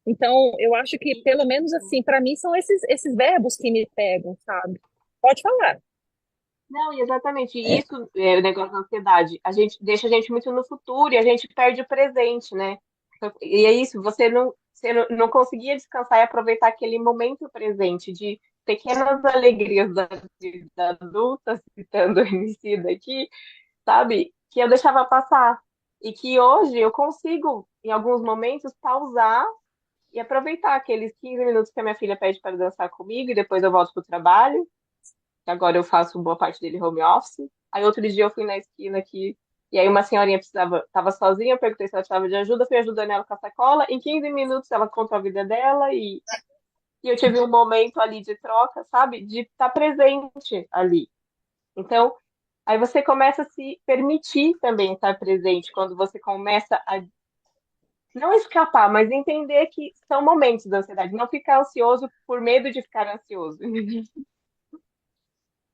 Então, eu acho que, pelo menos assim, para mim, são esses verbos que me pegam, sabe? Pode falar. Não, e exatamente. E isso é o negócio da ansiedade. A gente deixa a gente muito no futuro e a gente perde o presente, né? E é isso, você não conseguia descansar e aproveitar aquele momento presente de pequenas alegrias da vida adulta, citando o MC daqui, sabe? Que eu deixava passar. E que hoje eu consigo, em alguns momentos, pausar e aproveitar aqueles 15 minutos que a minha filha pede para dançar comigo e depois eu volto pro trabalho, que agora eu faço boa parte dele home office. Aí outro dia eu fui na esquina aqui, e aí uma senhorinha tava sozinha, eu perguntei se ela precisava de ajuda, fui ajudando ela com a sacola. Em 15 minutos ela contou a vida dela e eu tive um momento ali de troca, sabe? De estar presente ali. Então, aí você começa a se permitir também estar presente quando você começa a não escapar, mas entender que são momentos da ansiedade, não ficar ansioso por medo de ficar ansioso.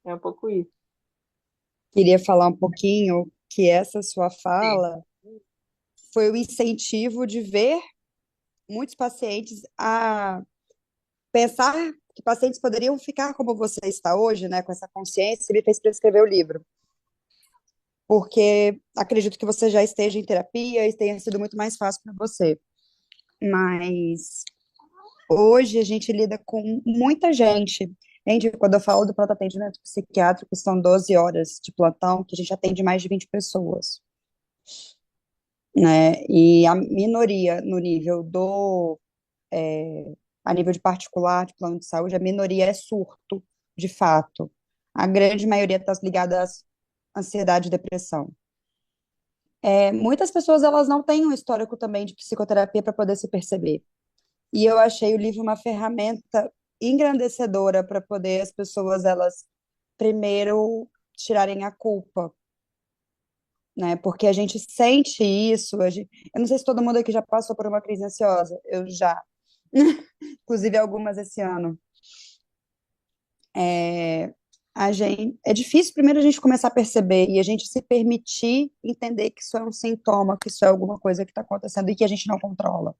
É um pouco isso. Queria falar um pouquinho que essa sua Sim. fala foi o incentivo de ver muitos pacientes a pensar que pacientes poderiam ficar como você está hoje, né, com essa consciência, e me fez para escrever o livro. Porque acredito que você já esteja em terapia e tenha sido muito mais fácil para você. Mas hoje a gente lida com muita gente. Gente, quando eu falo do pronto atendimento psiquiátrico, são 12 horas de plantão, que a gente atende mais de 20 pessoas, né? E a minoria no nível a nível de particular, de plano de saúde, a minoria é surto, de fato. A grande maioria está ligada à ansiedade e depressão. Muitas pessoas, elas não têm um histórico também de psicoterapia para poder se perceber. E eu achei o livro uma ferramenta engrandecedora para poder as pessoas, elas, primeiro, tirarem a culpa, né? Porque a gente sente isso. Eu não sei se todo mundo aqui já passou por uma crise ansiosa. Eu já. Inclusive algumas esse ano. É difícil primeiro a gente começar a perceber e a gente se permitir entender que isso é um sintoma, que isso é alguma coisa que está acontecendo e que a gente não controla.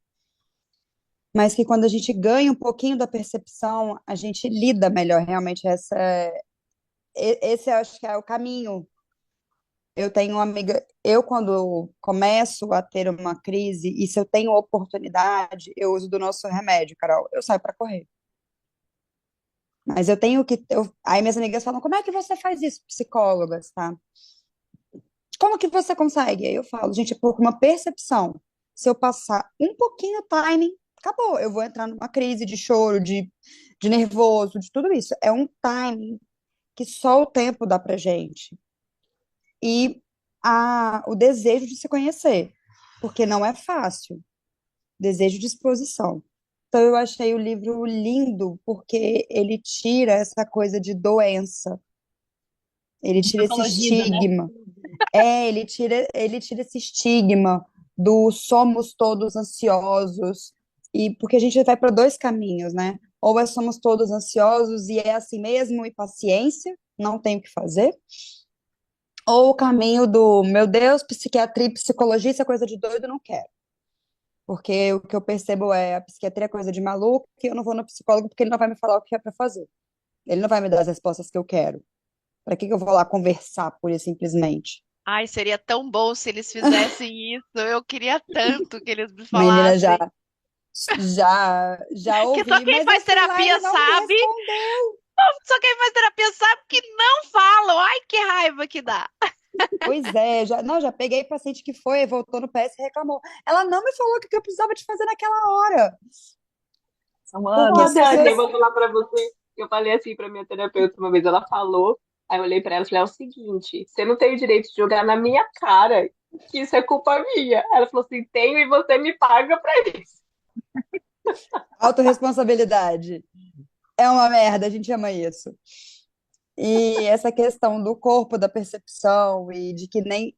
Mas que quando a gente ganha um pouquinho da percepção, a gente lida melhor. Realmente, esse eu acho que é o caminho. Eu tenho uma amiga, eu quando começo a ter uma crise, e se eu tenho oportunidade, eu uso do nosso remédio, Carol, eu saio para correr. Mas eu tenho que. Aí minhas amigas falam, como é que você faz isso, psicólogas, tá? Como que você consegue? Aí eu falo, gente, é por uma percepção. Se eu passar um pouquinho o timing, acabou. Eu vou entrar numa crise de choro, de nervoso, de tudo isso. É um timing que só o tempo dá pra gente. E o desejo de se conhecer, porque não é fácil. Desejo de exposição. Então, eu achei o livro lindo, porque ele tira essa coisa de doença, ele tira esse Patologiza, né? estigma. Ele tira esse estigma do somos todos ansiosos, e porque a gente vai para dois caminhos, né? Ou somos todos ansiosos e é assim mesmo, e paciência, não tem o que fazer, ou o caminho do, meu Deus, psiquiatria e psicologia, isso é coisa de doido, não quero. Porque o que eu percebo a psiquiatria é coisa de maluco, que eu não vou no psicólogo porque ele não vai me falar o que é para fazer. Ele não vai me dar as respostas que eu quero. Para que eu vou lá conversar, pura e simplesmente? Ai, seria tão bom se eles fizessem isso. Eu queria tanto que eles me Menina, já, falassem. já Que só ouvi, quem mas eu faz fui lá e terapia ele não me sabe, respondeu. só quem faz terapia sabe que não falam. Ai, que raiva que dá. Pois é, já peguei paciente que foi, voltou no PS e reclamou. Ela não me falou o que eu precisava de fazer naquela hora. São Porque Ô, as anos. Dani, eu pessoas. vou falar pra você. Eu falei assim pra minha terapeuta uma vez, ela falou, aí eu olhei pra ela e falei, é o seguinte, você não tem o direito de jogar na minha cara que isso é culpa minha. Ela falou assim, tenho e você me paga pra isso. Autorresponsabilidade. É uma merda, a gente ama isso. E essa questão do corpo, da percepção e de que nem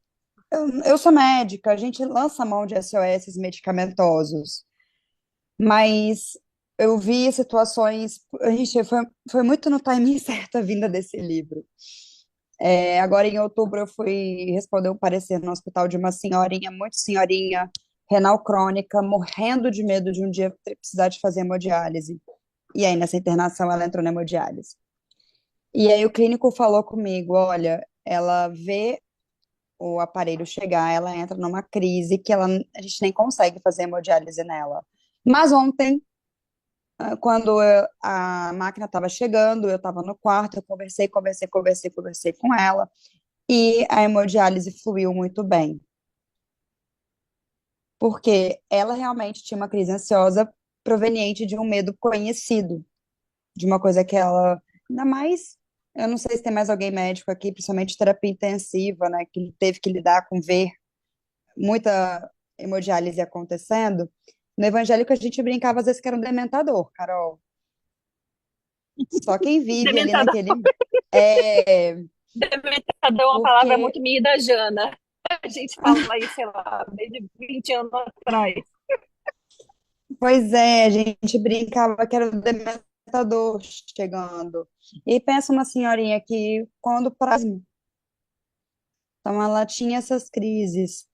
eu sou médica, a gente lança mão de SOS medicamentosos, mas eu vi situações, a gente foi muito no timing certo a vinda desse livro. Agora, em outubro, eu fui responder um parecer no hospital de uma senhorinha, muito senhorinha, renal crônica, morrendo de medo de um dia precisar de fazer hemodiálise. E aí, nessa internação, ela entrou na hemodiálise. E aí, o clínico falou comigo: olha, ela vê o aparelho chegar, ela entra numa crise que a gente nem consegue fazer hemodiálise nela. Mas ontem, quando a máquina estava chegando, eu estava no quarto, eu conversei com ela. E a hemodiálise fluiu muito bem, porque ela realmente tinha uma crise ansiosa proveniente de um medo conhecido, de uma coisa que ela, ainda mais, eu não sei se tem mais alguém médico aqui, principalmente terapia intensiva, né, que teve que lidar com ver muita hemodiálise acontecendo. No evangélico a gente brincava às vezes que era um dementador, Carol. Só quem vive ali Dementador, naquele é dementador é uma palavra porque muito minha e da Jana. A gente fala aí, sei lá, desde 20 anos atrás. Pois é, a gente brincava que era o dementador chegando. E pensa uma senhorinha que, quando próximo, então ela tinha essas crises.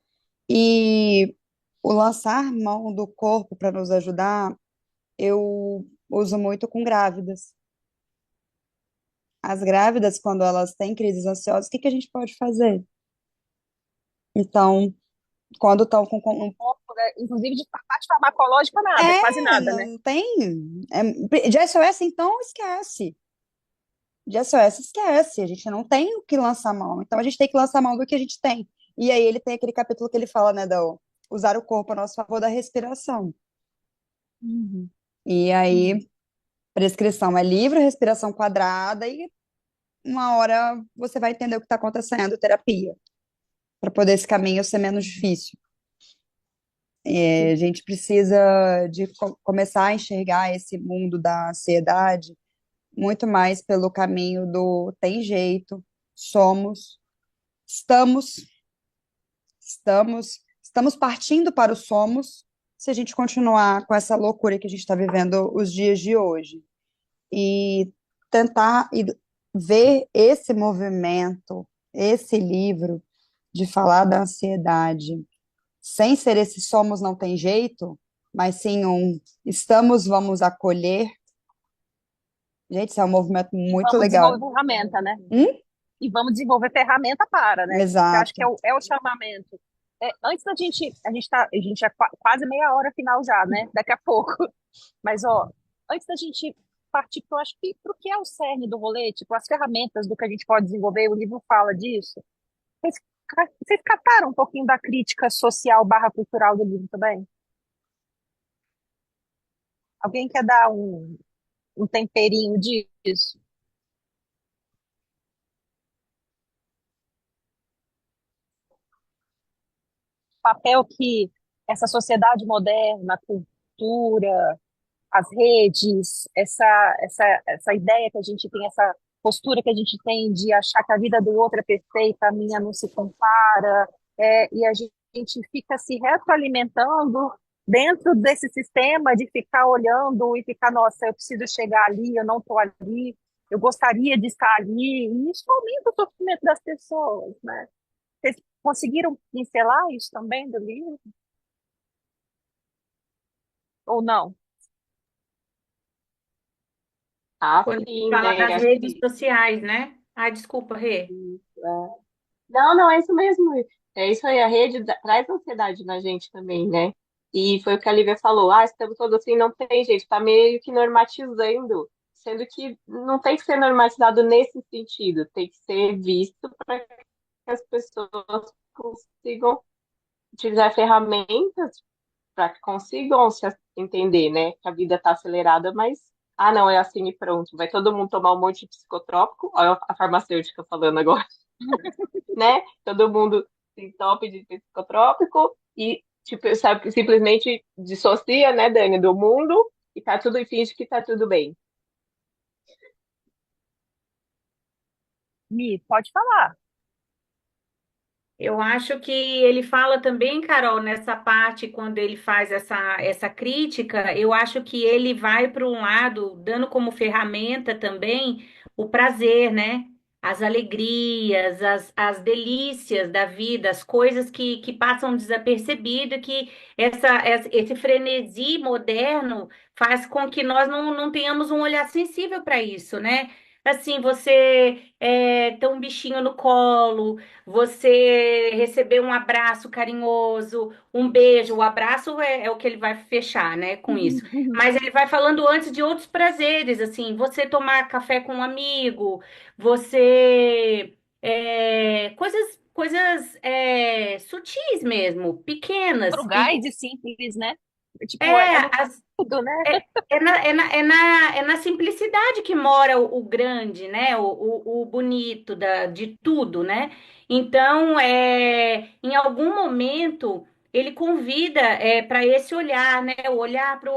E o lançar mão do corpo para nos ajudar, eu uso muito com grávidas. As grávidas, quando elas têm crises ansiosas, o que que a gente pode fazer? Então, quando estão com Pouco, né? Inclusive de parte farmacológica, nada, quase nada, né? não tem. De SOS, então, esquece. De SOS, esquece. A gente não tem o que lançar mão. Então, a gente tem que lançar mão do que a gente tem. E aí, ele tem aquele capítulo que ele fala, né, do usar o corpo a nosso favor da respiração. Uhum. E aí, prescrição é livre, respiração quadrada, e uma hora você vai entender o que está acontecendo, terapia, para poder esse caminho ser menos difícil. A gente precisa de começar a enxergar esse mundo da ansiedade muito mais pelo caminho do tem jeito, somos, estamos, estamos partindo para o somos se a gente continuar com essa loucura que a gente está vivendo os dias de hoje. E tentar ver esse movimento, esse livro de falar da ansiedade, sem ser esse somos não tem jeito, mas sim um estamos, vamos acolher. Gente, isso é um movimento E muito vamos legal. desenvolver ferramenta, né? Hum? E vamos desenvolver ferramenta para, né? Eu acho que Exato. é o chamamento. Antes da gente, a gente é quase meia hora final já, né? Daqui a pouco. Mas, ó, antes da gente partir, eu acho que pro que é o cerne do rolê, tipo, as ferramentas do que a gente pode desenvolver, o livro fala disso. Vocês, vocês cataram um pouquinho da crítica social barra cultural do livro também? Alguém quer dar um temperinho disso? Papel que essa sociedade moderna, a cultura, as redes, essa ideia que a gente tem, essa postura que a gente tem de achar que a vida do outro é perfeita, a minha não se compara, e a gente fica se retroalimentando dentro desse sistema de ficar olhando e ficar, nossa, eu preciso chegar ali, eu não estou ali, eu gostaria de estar ali, e isso aumenta o sofrimento das pessoas, né? Vocês conseguiram pincelar isso também do livro? Ou não? Ah, Quando sim, fala né? das Acho redes que sociais, né? Ah, desculpa, Rê. é. Não, não, é isso mesmo. É isso aí, a rede traz ansiedade na gente também, né? E foi o que a Lívia falou, ah, estamos todos assim, não tem jeito, tá meio que normatizando, sendo que não tem que ser normatizado nesse sentido, tem que ser visto para que as pessoas consigam utilizar ferramentas para que consigam se entender, né? Que a vida está acelerada, mas ah, não, é assim e pronto. Vai todo mundo tomar um monte de psicotrópico, olha a farmacêutica falando agora, né? Todo mundo se entope de psicotrópico e tipo, sabe, simplesmente dissocia, né, Dani, do mundo e tá tudo e finge que tá tudo bem. Mi, pode falar. Eu acho que ele fala também, Carol, nessa parte, quando ele faz essa crítica, eu acho que ele vai para um lado, dando como ferramenta também o prazer, né? As alegrias, as delícias da vida, as coisas que passam desapercebido, que esse frenesi moderno faz com que nós não tenhamos um olhar sensível para isso, né? Assim, você ter um bichinho no colo, você receber um abraço carinhoso, um beijo, o abraço é o que ele vai fechar, né, com isso. Mas ele vai falando antes de outros prazeres, assim, você tomar café com um amigo, você coisas sutis mesmo, pequenas. Frugais e simples, né? Tipo, É, no tudo, né? é na simplicidade que mora o grande, né? O bonito de tudo, né? Então, em algum momento, ele convida para esse olhar, né? O olhar para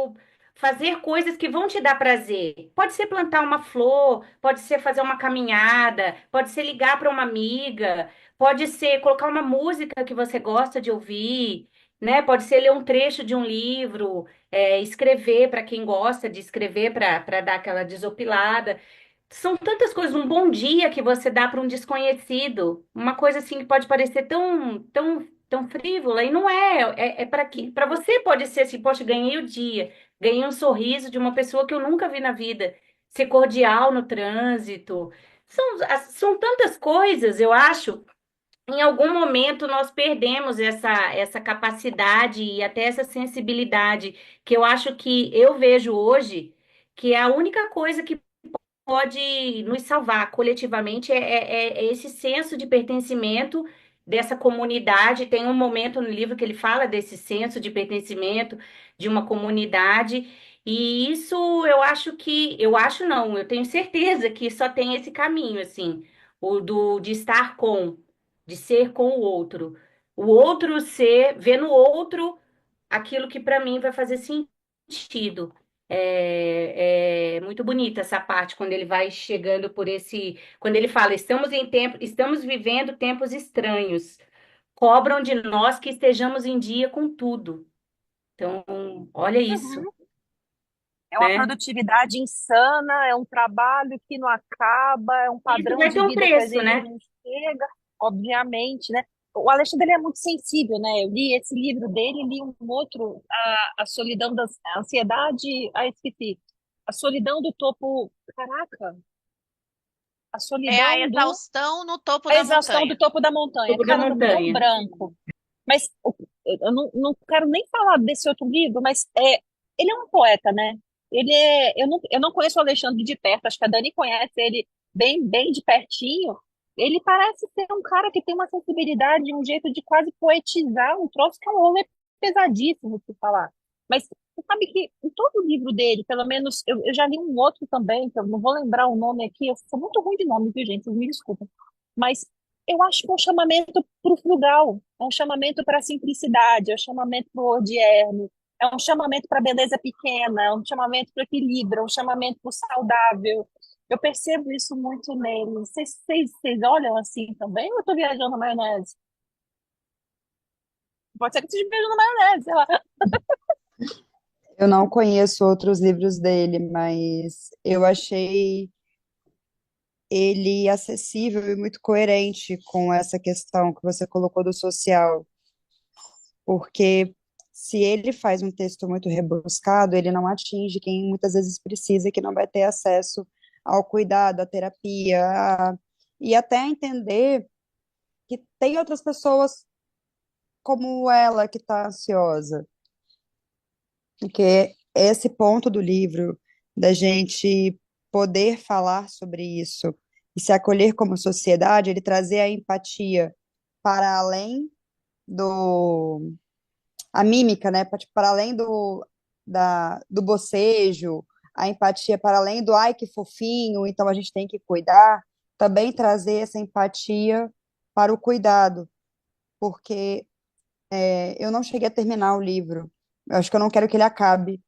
fazer coisas que vão te dar prazer. Pode ser plantar uma flor, pode ser fazer uma caminhada, pode ser ligar para uma amiga, pode ser colocar uma música que você gosta de ouvir, né? Pode ser ler um trecho de um livro, escrever para quem gosta de escrever para dar aquela desopilada. São tantas coisas, um bom dia que você dá para um desconhecido, uma coisa assim que pode parecer tão frívola e não é para que para você pode ser assim, poxa, ganhei o dia, ganhei um sorriso de uma pessoa que eu nunca vi na vida, ser cordial no trânsito. São tantas coisas, eu acho. Em algum momento nós perdemos essa capacidade e até essa sensibilidade que eu acho que eu vejo hoje, que é a única coisa que pode nos salvar coletivamente é esse senso de pertencimento dessa comunidade. Tem um momento no livro que ele fala desse senso de pertencimento de uma comunidade, e isso eu acho não, eu tenho certeza que só tem esse caminho, assim, de estar de ser com o outro. O outro ser, ver no outro aquilo que para mim vai fazer sentido. É muito bonita essa parte quando ele vai chegando quando ele fala, estamos vivendo tempos estranhos, cobram de nós que estejamos em dia com tudo. Então, olha isso, Uhum. É uma né? produtividade insana, é um trabalho que não acaba, é um Isso padrão vai ter de um vida que a preço, gente né? não chega, obviamente, né? O Alexandre ele é muito sensível, né? Eu li esse livro dele, li um outro, a Solidão a Ansiedade, esqueci. A Solidão do Topo, caraca, a É a Solidão do exaustão no topo A da Exaustão do montanha. Topo da Montanha. Topo da Caramba, me deu um montanha. branco. Mas eu não quero nem falar desse outro livro, mas ele é um poeta, né? Eu não conheço o Alexandre de perto, acho que a Dani conhece ele bem de pertinho. Ele parece ser um cara que tem uma sensibilidade, um jeito de quase poetizar um troço que é um homem pesadíssimo de se falar. Mas você sabe que em todo o livro dele, pelo menos, eu já li um outro também, que eu não vou lembrar o nome aqui, eu sou muito ruim de nome, viu, gente? Vocês me desculpem. Mas eu acho que é um chamamento para o frugal, é um chamamento para a simplicidade, é um chamamento para o odierno, é um chamamento para a beleza pequena, é um chamamento para o equilíbrio, é um chamamento para o saudável. Eu percebo isso muito nele. Vocês olham assim também ou eu estou viajando na maionese? Pode ser que eu esteja viajando na maionese, sei lá. Eu não conheço outros livros dele, mas eu achei ele acessível e muito coerente com essa questão que você colocou do social, porque se ele faz um texto muito rebuscado, ele não atinge quem muitas vezes precisa, que não vai ter acesso ao cuidado, à terapia, e até entender que tem outras pessoas como ela que está ansiosa, porque esse ponto do livro da gente poder falar sobre isso e se acolher como sociedade, ele trazer a empatia para além do a mímica, né, tipo, para além do bocejo, a empatia para além do ai que fofinho, então a gente tem que cuidar, também trazer essa empatia para o cuidado, porque eu não cheguei a terminar o livro. Eu acho que eu não quero que ele acabe.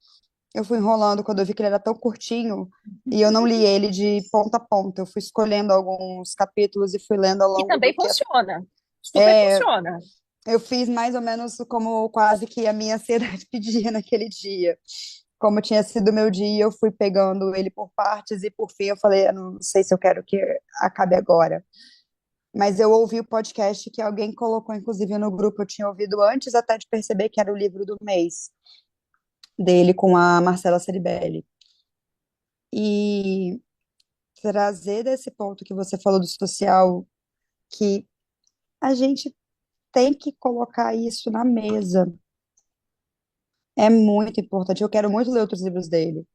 Eu fui enrolando quando eu vi que ele era tão curtinho e eu não li ele de ponta a ponta. Eu fui escolhendo alguns capítulos e fui lendo ao E longo do também que funciona. Super É, funciona. eu fiz mais ou menos como quase que a minha ansiedade pedia naquele dia. Como tinha sido o meu dia, eu fui pegando ele por partes e por fim eu falei, eu não sei se eu quero que acabe agora. Mas eu ouvi o podcast que alguém colocou, inclusive, no grupo, eu tinha ouvido antes até de perceber que era o livro do mês dele com a Marcela Ceribelli. E trazer desse ponto que você falou do social, que a gente tem que colocar isso na mesa. É muito importante. Eu quero muito ler outros livros dele.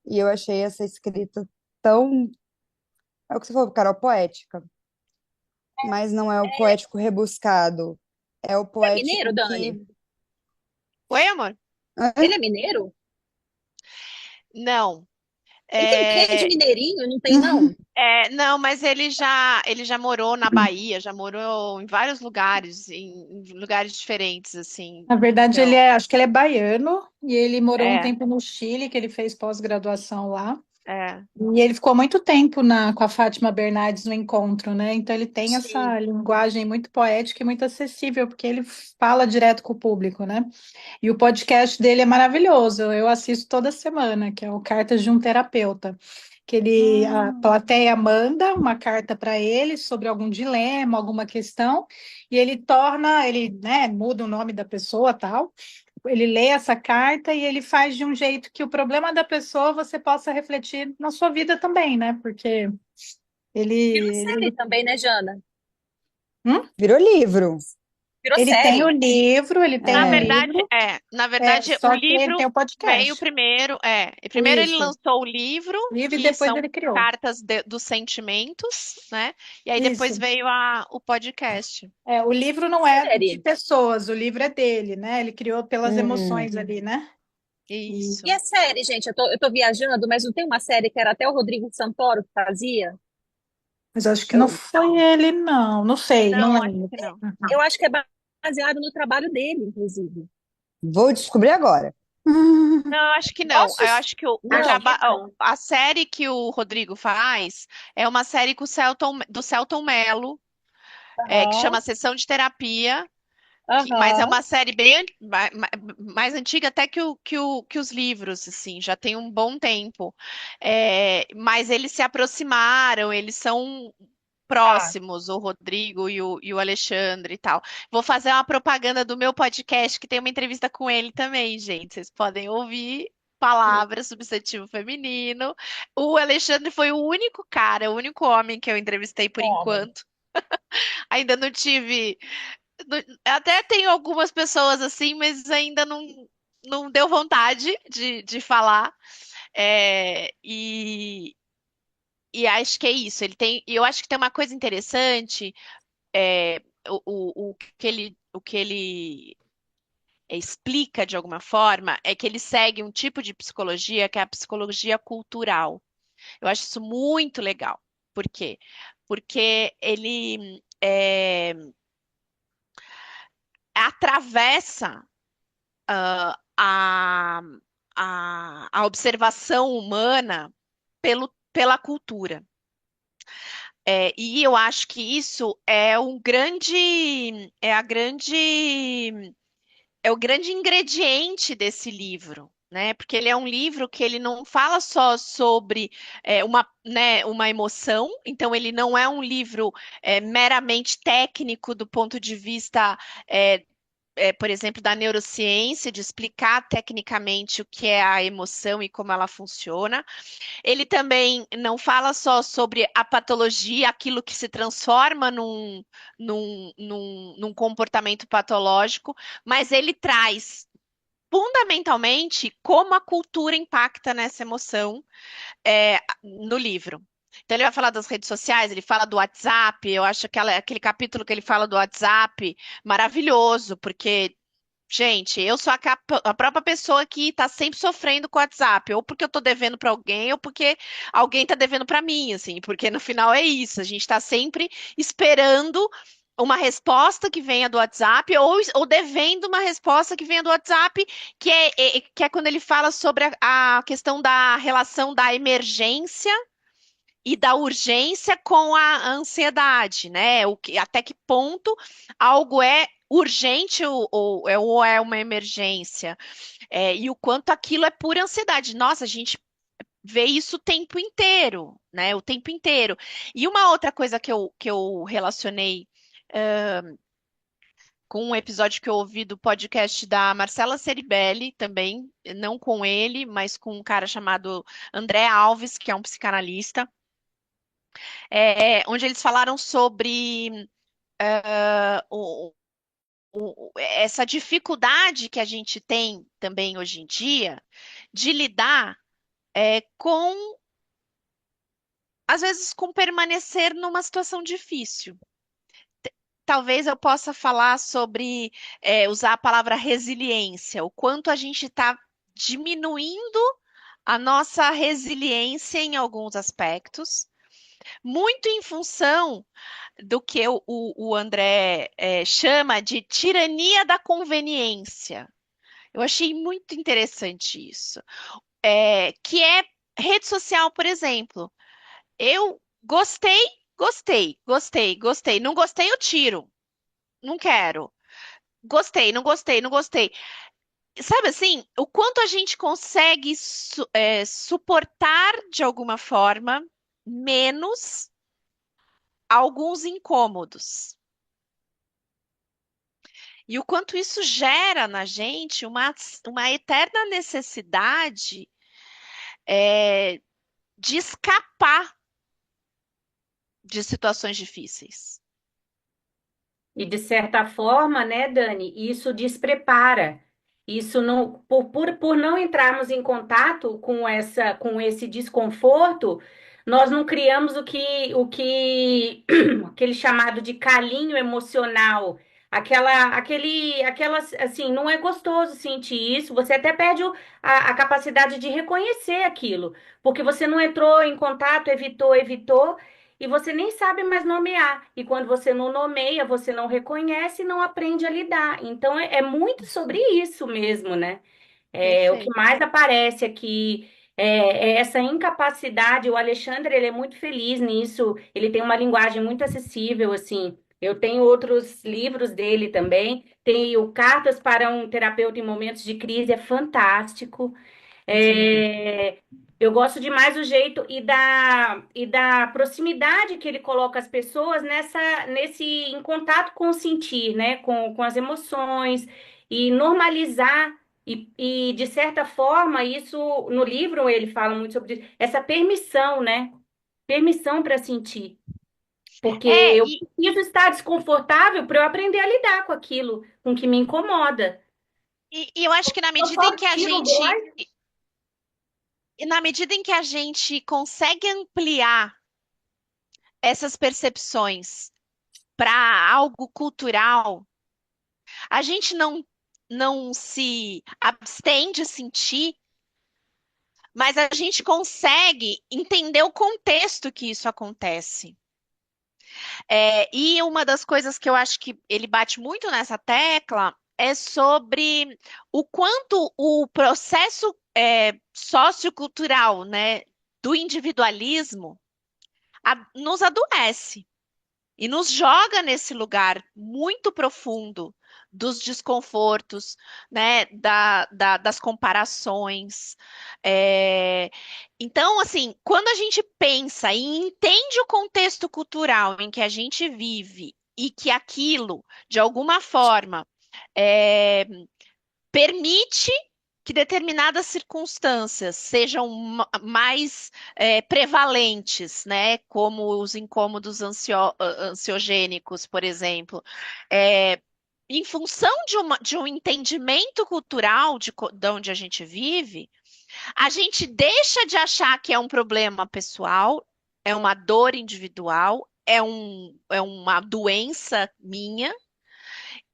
E eu achei essa escrita tão. É o que você falou, Carol, poética. Mas não é o poético rebuscado. É o Ele é mineiro, poético Dani? que. Oi, amor? Ele é mineiro? Não. Ele tem um quê de É, mineirinho? Não tem, não? não, mas ele já morou na Bahia, já morou em vários lugares, em lugares diferentes, assim. Na verdade, Então, acho que ele é baiano e ele morou um é, tempo no Chile, que ele fez pós-graduação lá. é. E ele ficou muito tempo com a Fátima Bernardes no encontro, né? Então ele tem Sim. essa linguagem muito poética e muito acessível, porque ele fala direto com o público, né? E o podcast dele é maravilhoso. Eu assisto toda semana, que é o Cartas de um Terapeuta. A Hum, plateia manda uma carta para ele sobre algum dilema, alguma questão, e ele, né, muda o nome da pessoa, tal. Ele lê essa carta e ele faz de um jeito que o problema da pessoa você possa refletir na sua vida também, né? Porque ele, Virou série ele, também, né, Jana? hum? virou livro. Virou Ele tem o série. livro, ele tem Na o É. verdade, livro, o só que ele tem livro o veio podcast. primeiro, Primeiro ele Isso. lançou o livro, Livro e que depois são ele criou. cartas dos sentimentos, né? E aí depois Isso. veio o podcast. O livro não é de Série. pessoas, o livro é dele, né? Ele criou pelas Hum. emoções ali, né? E, E Isso. a série, gente? Eu tô viajando, mas não tem uma série que era até o Rodrigo Santoro que fazia? mas acho que não Eu, foi ele, não. Não sei, não Não, acho lembro. que não. eu acho que é baseado no trabalho dele, inclusive. Vou descobrir agora. Não, eu acho que não. Posso? Eu acho que Não. a série que o Rodrigo faz é uma série com do Selton Mello, que Aham, chama Sessão de Terapia. Mas é aham. uma série mais antiga até que os livros, assim, já tem um bom tempo. Mas eles se aproximaram, eles são Tá. próximos, o Rodrigo e o Alexandre e tal. Vou fazer uma propaganda do meu podcast, que tem uma entrevista com ele também, gente. Vocês podem ouvir. Palavra, substantivo feminino. O Alexandre foi o único cara, o único homem que eu entrevistei por Homem. enquanto. Ainda não tive até tenho algumas pessoas assim, mas ainda não deu vontade de falar. E acho que é isso. E eu acho que tem uma coisa interessante, o que ele explica de alguma forma é que ele segue um tipo de psicologia que é a psicologia cultural. Eu acho isso muito legal. Por quê? Porque ele atravessa a, a observação humana pela cultura. E eu acho que isso é o grande ingrediente desse livro, né? Porque ele é um livro que ele não fala só sobre uma emoção, então ele não é um livro meramente técnico do ponto de vista é, por exemplo, da neurociência, de explicar tecnicamente o que é a emoção e como ela funciona. Ele também não fala só sobre a patologia, aquilo que se transforma num comportamento patológico, mas ele traz fundamentalmente como a cultura impacta nessa emoção no livro. Então, ele vai falar das redes sociais, ele fala do WhatsApp. Eu acho aquele capítulo que ele fala do WhatsApp maravilhoso, porque, gente, eu sou a própria pessoa que está sempre sofrendo com o WhatsApp, ou porque eu estou devendo para alguém, ou porque alguém está devendo para mim, assim, porque no final é isso, a gente está sempre esperando uma resposta que venha do WhatsApp, ou devendo uma resposta que venha do WhatsApp, que é quando ele fala sobre a questão da relação da emergência e da urgência com a ansiedade, né? Até que ponto algo é urgente ou é uma emergência. E o quanto aquilo é pura ansiedade. Nossa, a gente vê isso o tempo inteiro, né? O tempo inteiro. E uma outra coisa que eu relacionei com um episódio que eu ouvi do podcast da Marcela Ceribelli também, não com ele, mas com um cara chamado André Alves, que é um psicanalista, onde eles falaram sobre essa dificuldade que a gente tem também hoje em dia de lidar com, às vezes, com permanecer numa situação difícil. Talvez eu possa falar sobre usar a palavra resiliência, o quanto a gente está diminuindo a nossa resiliência em alguns aspectos, muito em função do que o André chama de tirania da conveniência. Eu achei muito interessante isso. Que é rede social, por exemplo. Eu gostei, gostei, gostei, gostei. Não gostei, eu tiro. Não quero. Gostei, não gostei, não gostei. Sabe assim, o quanto a gente consegue suportar de alguma forma menos alguns incômodos. E o quanto isso gera na gente uma eterna necessidade de escapar de situações difíceis. E de certa forma, né, Dani, isso desprepara. Isso não, por não entrarmos em contato com esse desconforto, nós não criamos aquele chamado de calinho emocional. Assim, não é gostoso sentir isso. Você até perde a capacidade de reconhecer aquilo, porque você não entrou em contato, evitou e você nem sabe mais nomear. E quando você não nomeia, você não reconhece e não aprende a lidar. Então, é muito sobre isso mesmo, né? O que Perfeito. mais aparece aqui é essa incapacidade. O Alexandre, ele é muito feliz nisso. Ele tem uma linguagem muito acessível, assim. Eu tenho outros livros dele também. Tenho Cartas para um Terapeuta em Momentos de Crise, é fantástico. Sim. É, eu gosto demais do jeito e da proximidade que ele coloca as pessoas em contato com o sentir, né? Com as emoções e normalizar. De certa forma, isso no livro ele fala muito sobre essa permissão, né? Permissão para sentir. Porque É, eu e, preciso estar desconfortável para eu aprender a lidar com aquilo, com o que me incomoda. e eu acho que Eu só tiro o gás. na medida em que a gente consegue ampliar essas percepções para algo cultural, a gente não se abstém de sentir, mas a gente consegue entender o contexto que isso acontece. E uma das coisas que eu acho que ele bate muito nessa tecla é sobre o quanto o processo sociocultural, né, do individualismo nos adoece. E nos joga nesse lugar muito profundo dos desconfortos, né, das comparações. É, Então, assim, quando a gente pensa e entende o contexto cultural em que a gente vive e que aquilo, de alguma forma, é, permite que determinadas circunstâncias sejam mais prevalentes, né? Como os incômodos ansiogênicos, por exemplo. É, Em função de um entendimento cultural de onde a gente vive, a gente deixa de achar que é um problema pessoal, é uma dor individual, é uma doença minha,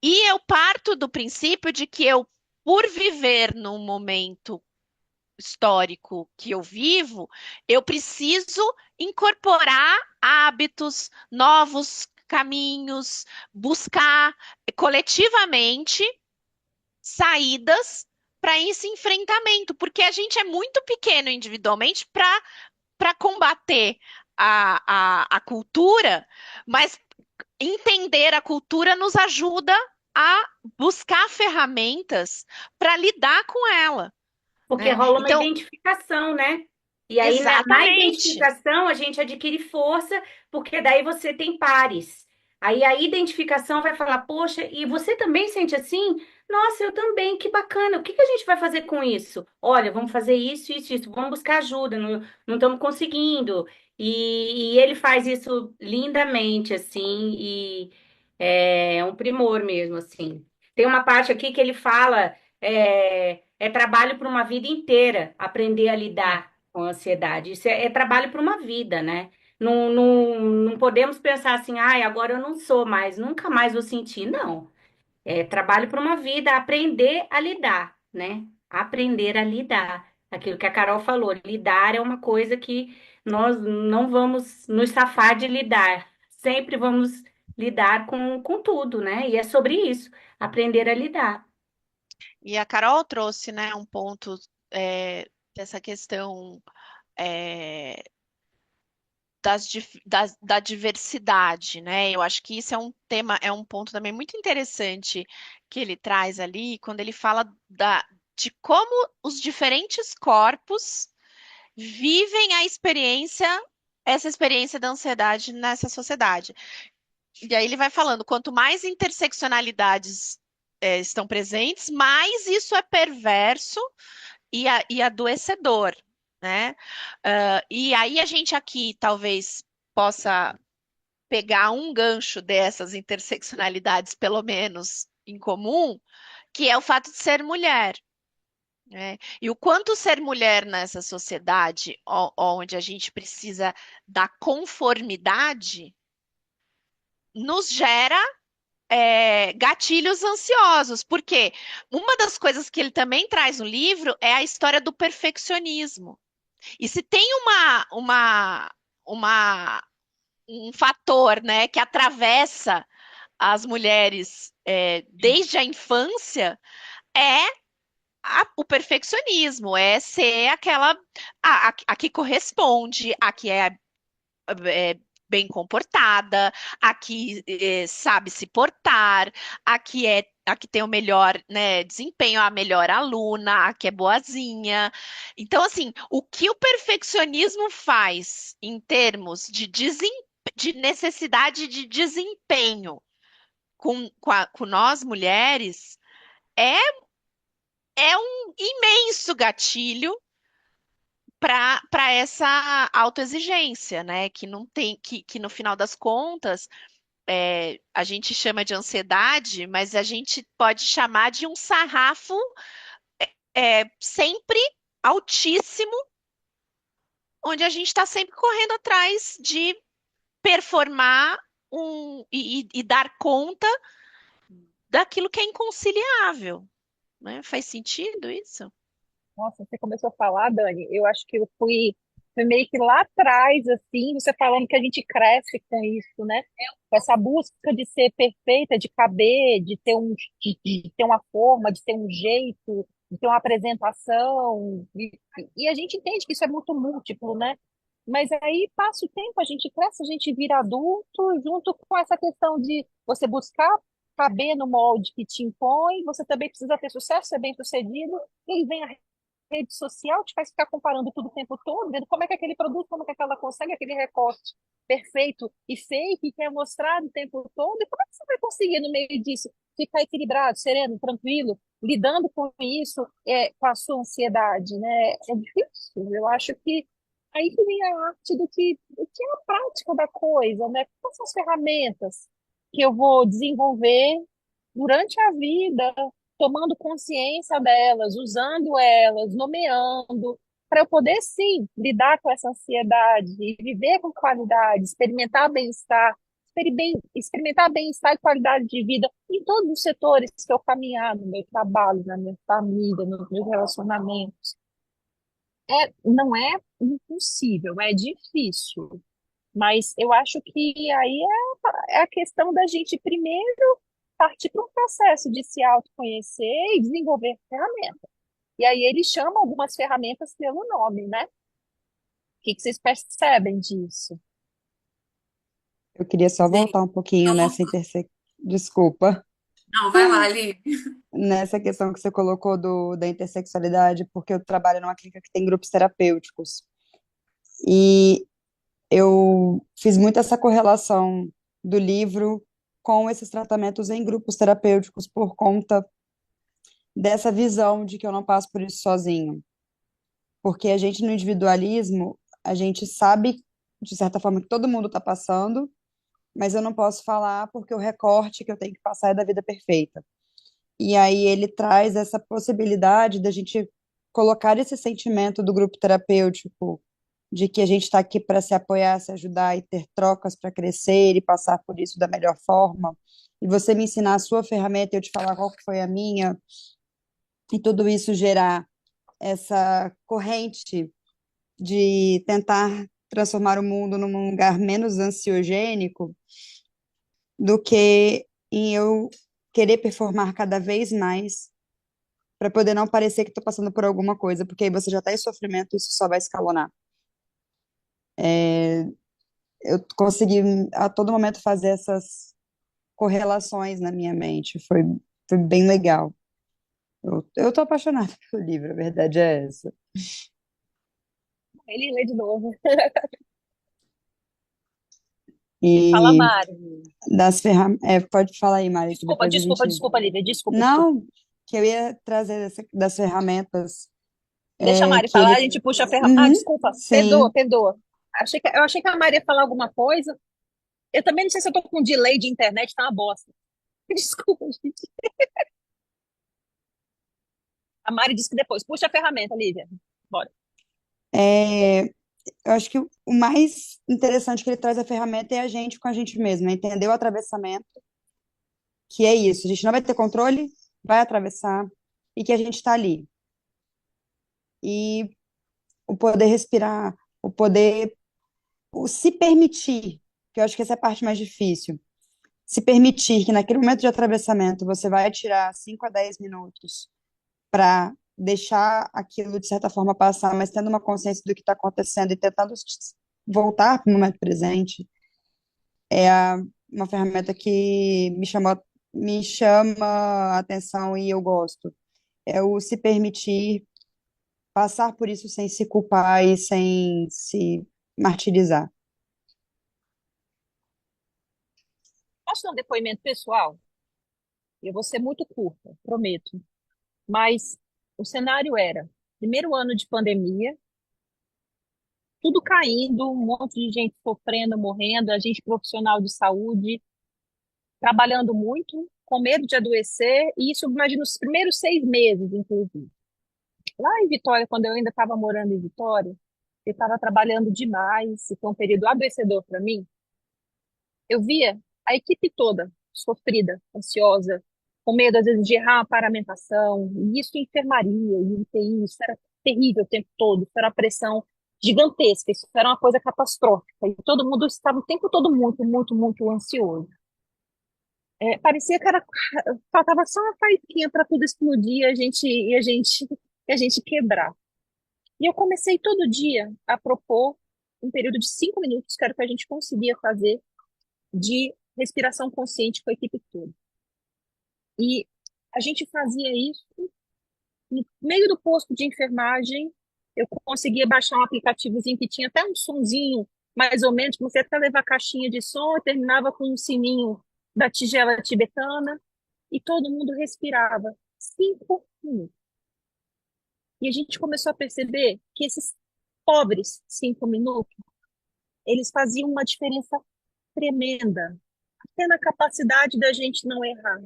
e eu parto do princípio de que eu, por viver num momento histórico que eu vivo, eu preciso incorporar hábitos, novos caminhos, buscar coletivamente saídas para esse enfrentamento, porque a gente é muito pequeno individualmente para combater a cultura, mas entender a cultura nos ajuda a buscar ferramentas para lidar com ela, Porque né? rola uma Então, identificação, né? E aí, na exatamente. identificação, a gente adquire força, porque daí você tem pares. Aí a identificação vai falar, poxa, e você também sente assim? Nossa, eu também, que bacana. O que que a gente vai fazer com isso? Olha, vamos fazer isso, isso, isso. Vamos buscar ajuda, não estamos conseguindo. E ele faz isso lindamente, assim, e é um primor mesmo, assim. Tem uma parte aqui que ele fala. É trabalho para uma vida inteira aprender a lidar com a ansiedade. Isso é trabalho para uma vida, né? Não podemos pensar assim, ai, agora eu não sou mais, nunca mais vou sentir. Não. É trabalho para uma vida, aprender a lidar, né? Aprender a lidar. Aquilo que a Carol falou, lidar é uma coisa que nós não vamos nos safar de lidar. Sempre vamos lidar com tudo, né? E é sobre isso, aprender a lidar. E a Carol trouxe, né, um ponto dessa questão é, da diversidade, né? Eu acho que isso é um tema, é um ponto também muito interessante que ele traz ali, quando ele fala de como os diferentes corpos vivem essa experiência da ansiedade nessa sociedade. E aí ele vai falando, quanto mais interseccionalidades estão presentes, mais isso é perverso e adoecedor, né? E aí a gente aqui talvez possa pegar um gancho dessas interseccionalidades, pelo menos em comum, que é o fato de ser mulher. Né? E o quanto ser mulher nessa sociedade, onde a gente precisa da conformidade, nos gera gatilhos ansiosos, porque uma das coisas que ele também traz no livro é a história do perfeccionismo. E se tem uma, um fator, né, que atravessa as mulheres desde a infância, é o perfeccionismo, é ser aquela a que corresponde, a que é bem comportada, a que sabe se portar, a que tem o melhor, né, desempenho, a melhor aluna, a que é boazinha. Então, assim, o que o perfeccionismo faz em termos de necessidade de desempenho com nós mulheres é, é um imenso gatilho para essa autoexigência, né? Que não tem, que no final das contas a gente chama de ansiedade, mas a gente pode chamar de um sarrafo sempre altíssimo, onde a gente está sempre correndo atrás de performar e dar conta daquilo que é inconciliável, né? Faz sentido isso? Nossa, você começou a falar, Dani, eu acho que fui meio que lá atrás, assim, você falando que a gente cresce com isso, né? Com essa busca de ser perfeita, de caber, de ter uma forma, de ter um jeito, de ter uma apresentação. E a gente entende que isso é muito múltiplo, né? Mas aí passa o tempo, a gente cresce, a gente vira adulto, junto com essa questão de você buscar caber no molde que te impõe, você também precisa ter sucesso, ser bem-sucedido, e aí vem a rede social te faz ficar comparando tudo o tempo todo, vendo como é que aquele produto, como é que aquela consegue aquele recorte perfeito e fake que é mostrado o tempo todo, e como é que você vai conseguir no meio disso ficar equilibrado, sereno, tranquilo, lidando com isso, com a sua ansiedade, né? É difícil. Eu acho que aí que vem a arte do que é a prática da coisa, né? Quais são as ferramentas que eu vou desenvolver durante a vida, tomando consciência delas, usando elas, nomeando, para eu poder, sim, lidar com essa ansiedade e viver com qualidade, experimentar bem-estar, experimentar bem-estar e qualidade de vida em todos os setores que eu caminhar, no meu trabalho, na minha família, nos meus relacionamentos. Não é impossível, é difícil, mas eu acho que aí é a questão da gente primeiro partir para um processo de se autoconhecer e desenvolver ferramentas. E aí ele chama algumas ferramentas pelo nome, né? O que vocês percebem disso? Eu queria só Gente, voltar um pouquinho tô- nessa Desculpa. não, vai lá, Li. Nessa questão que você colocou da intersexualidade, porque eu trabalho numa clínica que tem grupos terapêuticos. E eu fiz muito essa correlação do livro com esses tratamentos em grupos terapêuticos por conta dessa visão de que eu não passo por isso sozinho. Porque a gente, no individualismo, a gente sabe, de certa forma, que todo mundo está passando, mas eu não posso falar porque o recorte que eu tenho que passar é da vida perfeita. E aí ele traz essa possibilidade da gente colocar esse sentimento do grupo terapêutico, de que a gente está aqui para se apoiar, se ajudar e ter trocas para crescer e passar por isso da melhor forma. E você me ensinar a sua ferramenta e eu te falar qual que foi a minha, e tudo isso gerar essa corrente de tentar transformar o mundo num lugar menos ansiogênico do que em eu querer performar cada vez mais para poder não parecer que estou passando por alguma coisa, porque aí você já está em sofrimento e isso só vai escalonar. Eu consegui a todo momento fazer essas correlações na minha mente, foi bem legal. Eu tô apaixonada pelo livro, a verdade é essa. Ele lê de novo. E fala, E Mari. das ferramentas. Pode falar aí, Mari, que Desculpa, depois a desculpa, gente. desculpa, Lívia. Desculpa, desculpa. Não, que eu ia trazer das ferramentas Deixa a Mari que falar, a ele. gente puxa a ferramenta. Ah, Uhum, desculpa, perdoa, sim. perdoa. Eu achei que a Mari ia falar alguma coisa. Eu também não sei se eu tô com delay de internet, tá uma bosta. Desculpa, gente. A Mari disse que depois. Puxa a ferramenta, Lívia. Bora. É, eu acho que o mais interessante que ele traz a ferramenta é a gente com a gente mesmo, é entender o atravessamento, que é isso. A gente não vai ter controle, vai atravessar, e que a gente está ali. E o poder respirar, o se permitir, que eu acho que essa é a parte mais difícil. Se permitir que naquele momento de atravessamento você vai tirar 5 a 10 minutos para deixar aquilo de certa forma passar, mas tendo uma consciência do que está acontecendo e tentando voltar para o momento presente, uma ferramenta que me chama a atenção e eu gosto. É o se permitir passar por isso sem se culpar e sem se martirizar. Posso dar um depoimento pessoal? Eu vou ser muito curta, prometo. Mas o cenário era: primeiro ano de pandemia, tudo caindo, um monte de gente sofrendo, morrendo, a gente profissional de saúde, trabalhando muito, com medo de adoecer, e isso, imagina, os primeiros 6 meses, inclusive. Lá em Vitória, quando eu ainda estava morando em Vitória, eu estava trabalhando demais, e foi um período adoecedor para mim. Eu via a equipe toda sofrida, ansiosa, com medo, às vezes, de errar a paramentação, e isso em enfermaria, e UTI, isso era terrível o tempo todo, isso era uma pressão gigantesca, isso era uma coisa catastrófica, e todo mundo estava o tempo todo muito, muito, muito ansioso. Parecia que faltava só uma faísquinha para tudo explodir e a gente quebrar. E eu comecei todo dia a propor um período de 5 minutos, que era o que a gente conseguia fazer, de respiração consciente com a equipe toda. E a gente fazia isso no meio do posto de enfermagem. Eu conseguia baixar um aplicativozinho que tinha até um sonzinho, mais ou menos, comecei até a levar caixinha de som, e terminava com um sininho da tigela tibetana, e todo mundo respirava 5 minutos. E a gente começou a perceber que esses pobres 5 minutos, eles faziam uma diferença tremenda, até na capacidade da gente não errar,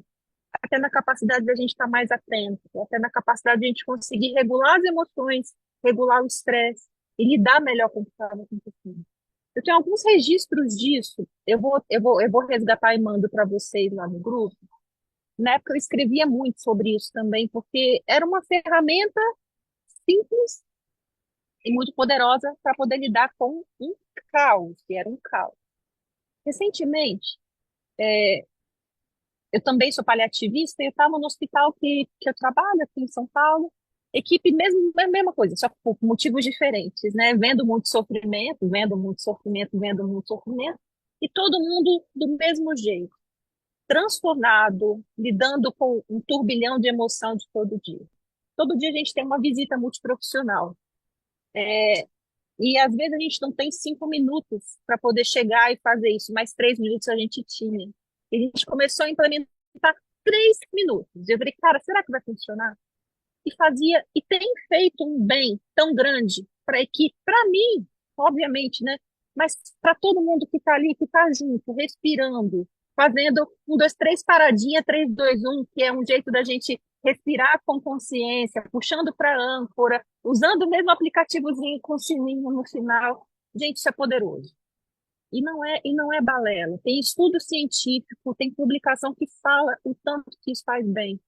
até na capacidade da gente estar mais atento, até na capacidade de a gente conseguir regular as emoções, regular o estresse e lidar melhor com o que estava acontecendo. Eu tenho alguns registros disso, eu vou resgatar e mando para vocês lá no grupo. Na época eu escrevia muito sobre isso também, porque era uma ferramenta simples e muito poderosa para poder lidar com um caos, que era um caos. Recentemente, eu também sou paliativista e eu estava no hospital que eu trabalho aqui em São Paulo. Equipe mesmo, a mesma coisa, só que por motivos diferentes, né? Vendo muito sofrimento, vendo muito sofrimento, vendo muito sofrimento. e todo mundo do mesmo jeito, transtornado, lidando com um turbilhão de emoção de todo dia. Todo dia a gente tem uma visita multiprofissional. E às vezes a gente não tem 5 minutos para poder chegar e fazer isso, mas 3 minutos a gente tinha. E a gente começou a implementar 3 minutos. Eu falei, cara, será que vai funcionar? E fazia, e tem feito um bem tão grande para a equipe, para mim, obviamente, né? Mas para todo mundo que está ali, que está junto, respirando, fazendo 1, 2, 3 paradinha, 3, 2, 1, que é um jeito da gente respirar com consciência, puxando para a âncora, usando o mesmo aplicativozinho com sininho no final. Gente, isso é poderoso. E não é balela. Tem estudo científico, tem publicação que fala o tanto que isso faz bem.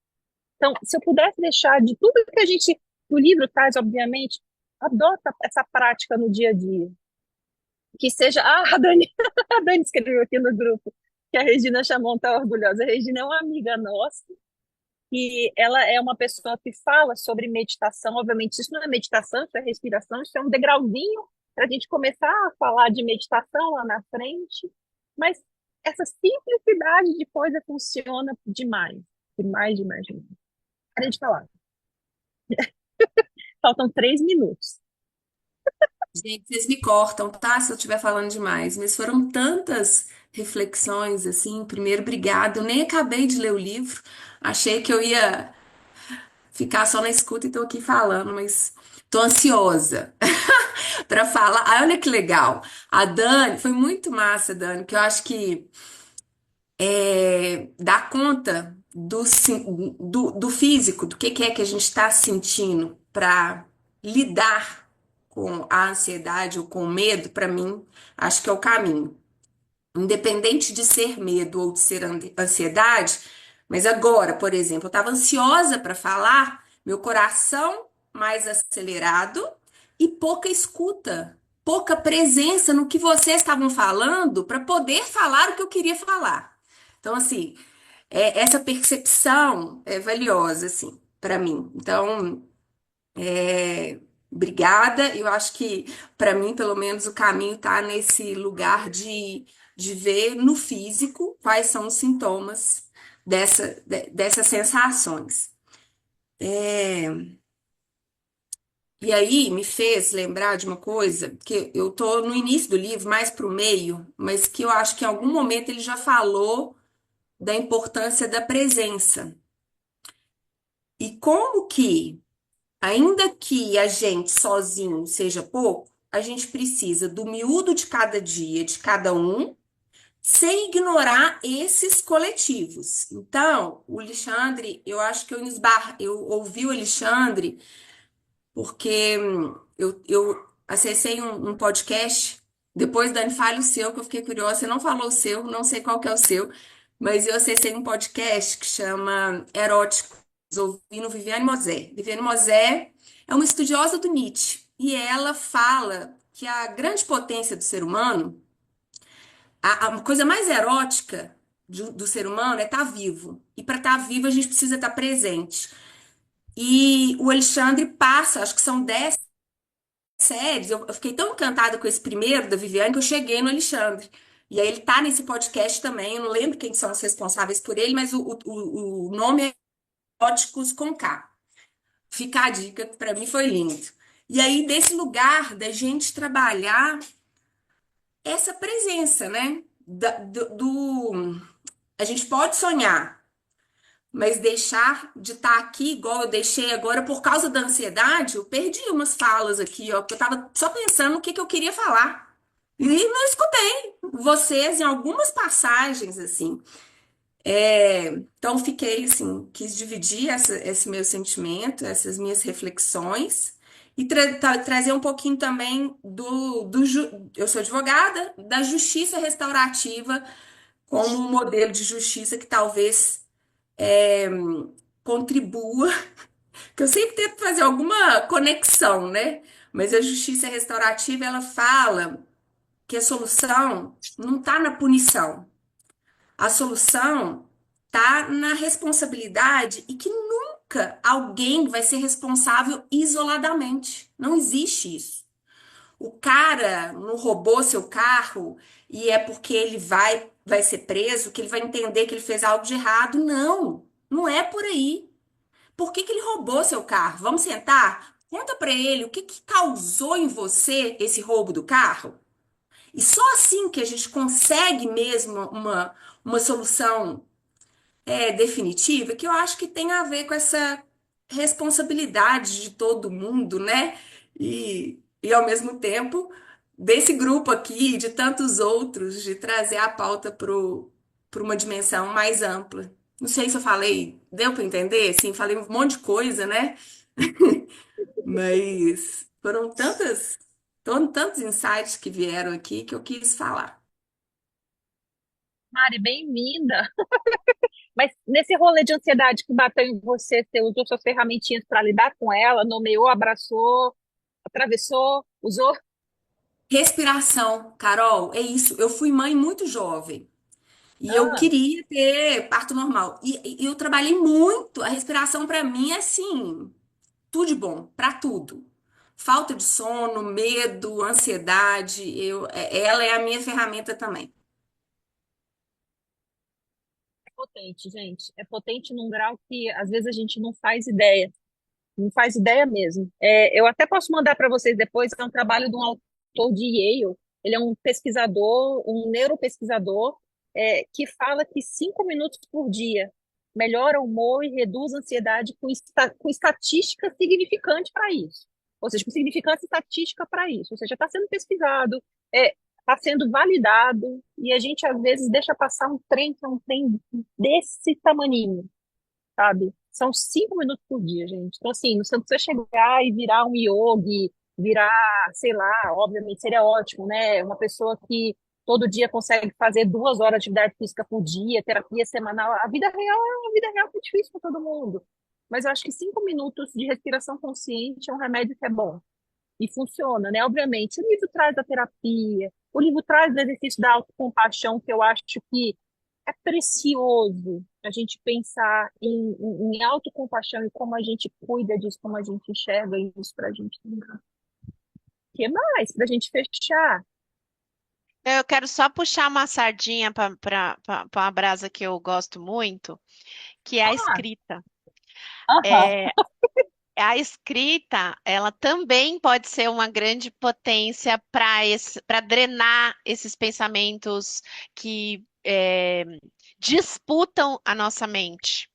Então, se eu pudesse deixar de tudo que a gente, o livro traz, obviamente, adota essa prática no dia a dia. Que seja, a Dani, a Dani escreveu aqui no grupo, que a Regina chamou, tá orgulhosa. A Regina é uma amiga nossa, e ela é uma pessoa que fala sobre meditação. Obviamente, isso não é meditação, isso é respiração, isso é um degrauzinho para a gente começar a falar de meditação lá na frente. Mas essa simplicidade de coisa funciona demais. Demais, demais, demais. Parei de falar. Faltam 3 minutos. Gente, vocês me cortam, tá? Se eu estiver falando demais. Mas foram tantas reflexões, assim. Primeiro, obrigada. Eu nem acabei de ler o livro. Achei que eu ia ficar só na escuta e tô aqui falando, mas tô ansiosa para falar. Ah, olha que legal. A Dani, foi muito massa, Dani, que eu acho que dá conta do físico, do que é que a gente está sentindo para lidar com a ansiedade ou com o medo, para mim, acho que é o caminho. Independente de ser medo ou de ser ansiedade, mas agora, por exemplo, eu estava ansiosa para falar, meu coração mais acelerado e pouca escuta, pouca presença no que vocês estavam falando para poder falar o que eu queria falar. Então, assim, essa percepção é valiosa, assim, para mim. Então, obrigada. Eu acho que, para mim, pelo menos, o caminho está nesse lugar de ver no físico quais são os sintomas dessas sensações. E aí me fez lembrar de uma coisa que eu tô no início do livro, mais para o meio, mas que eu acho que em algum momento ele já falou da importância da presença. E como que, ainda que a gente sozinho seja pouco, a gente precisa do miúdo de cada dia, de cada um, sem ignorar esses coletivos. Então, o Alexandre, eu acho que eu ouvi o Alexandre porque eu acessei um podcast, depois, Dani, fale o seu, que eu fiquei curiosa, você não falou o seu, não sei qual que é o seu, mas eu acessei um podcast que chama Eróticos, ouvindo Viviane Mosé. Viviane Mosé é uma estudiosa do Nietzsche, e ela fala que a grande potência do ser humano, a coisa mais erótica do ser humano é estar vivo. E para estar vivo, a gente precisa estar presente. E o Alexandre passa, acho que são 10 séries. Eu fiquei tão encantada com esse primeiro da Viviane que eu cheguei no Alexandre. E aí ele tá nesse podcast também. Eu não lembro quem são os responsáveis por ele, mas o nome é Eróticos com K. Fica a dica, que para mim foi lindo. E aí, desse lugar da gente trabalhar essa presença, né? A gente pode sonhar, mas deixar de estar aqui igual eu deixei agora por causa da ansiedade, eu perdi umas falas aqui, ó, porque eu tava só pensando no que eu queria falar. E não escutei vocês em algumas passagens, assim. Então, fiquei assim, quis dividir esse meu sentimento, essas minhas reflexões, e trazer um pouquinho também eu sou advogada, da justiça restaurativa como um modelo de justiça que talvez contribua, que eu sempre tento fazer alguma conexão, né? Mas a justiça restaurativa, ela fala que a solução não está na punição. A solução está na responsabilidade e que nunca alguém vai ser responsável isoladamente. Não existe isso. o cara não roubou seu carro e é porque ele vai ser preso, que ele vai entender que ele fez algo de errado. Não, não é por aí. Por que que ele roubou seu carro? Vamos sentar? Conta pra ele o que que causou em você esse roubo do carro. E só assim que a gente consegue mesmo uma solução definitiva, que eu acho que tem a ver com essa responsabilidade de todo mundo, né? E ao mesmo tempo, desse grupo aqui e de tantos outros, de trazer a pauta para uma dimensão mais ampla. Não sei se eu falei, deu para entender? Sim, falei um monte de coisa, né? Mas foram tantos insights que vieram aqui que eu quis falar. Mari, bem-vinda. Mas nesse rolê de ansiedade que bateu em você, você usou suas ferramentinhas para lidar com ela, nomeou, abraçou, atravessou, usou? Respiração, Carol, é isso. Eu fui mãe muito jovem. E eu Ah, queria ter parto normal. E eu trabalhei muito. A respiração para mim é assim, tudo de bom, para tudo. Falta de sono, medo, ansiedade, ela é a minha ferramenta também. é potente, gente. É potente num grau que às vezes a gente não faz ideia. Não faz ideia mesmo. Eu até posso mandar para vocês depois, é um trabalho de um autor de Yale. Ele é um pesquisador, um neuropesquisador, que fala que 5 minutos por dia melhora o humor e reduz a ansiedade com estatística significante para isso. Ou seja, com significância estatística para isso. Ou seja, está sendo pesquisado, está sendo validado, e a gente às vezes deixa passar um trem que é um trem desse tamaninho, sabe? São 5 minutos por dia, gente. Então, assim, não precisa chegar e virar um yogi, virar, sei lá, obviamente seria ótimo, né? Uma pessoa que todo dia consegue fazer 2 horas de atividade física por dia, terapia semanal. A vida real é difícil para todo mundo. Mas eu acho que 5 minutos de respiração consciente é um remédio que é bom e funciona, né? Obviamente, o livro traz a terapia, o livro traz o exercício da autocompaixão, que eu acho que é precioso a gente pensar em autocompaixão e como a gente cuida disso, como a gente enxerga isso para a gente também. O que mais? Para a gente fechar. Eu quero só puxar uma sardinha para uma brasa que eu gosto muito, que é a Ah, escrita. aham. É, a escrita, ela também pode ser uma grande potência para drenar esses pensamentos que disputam a nossa mente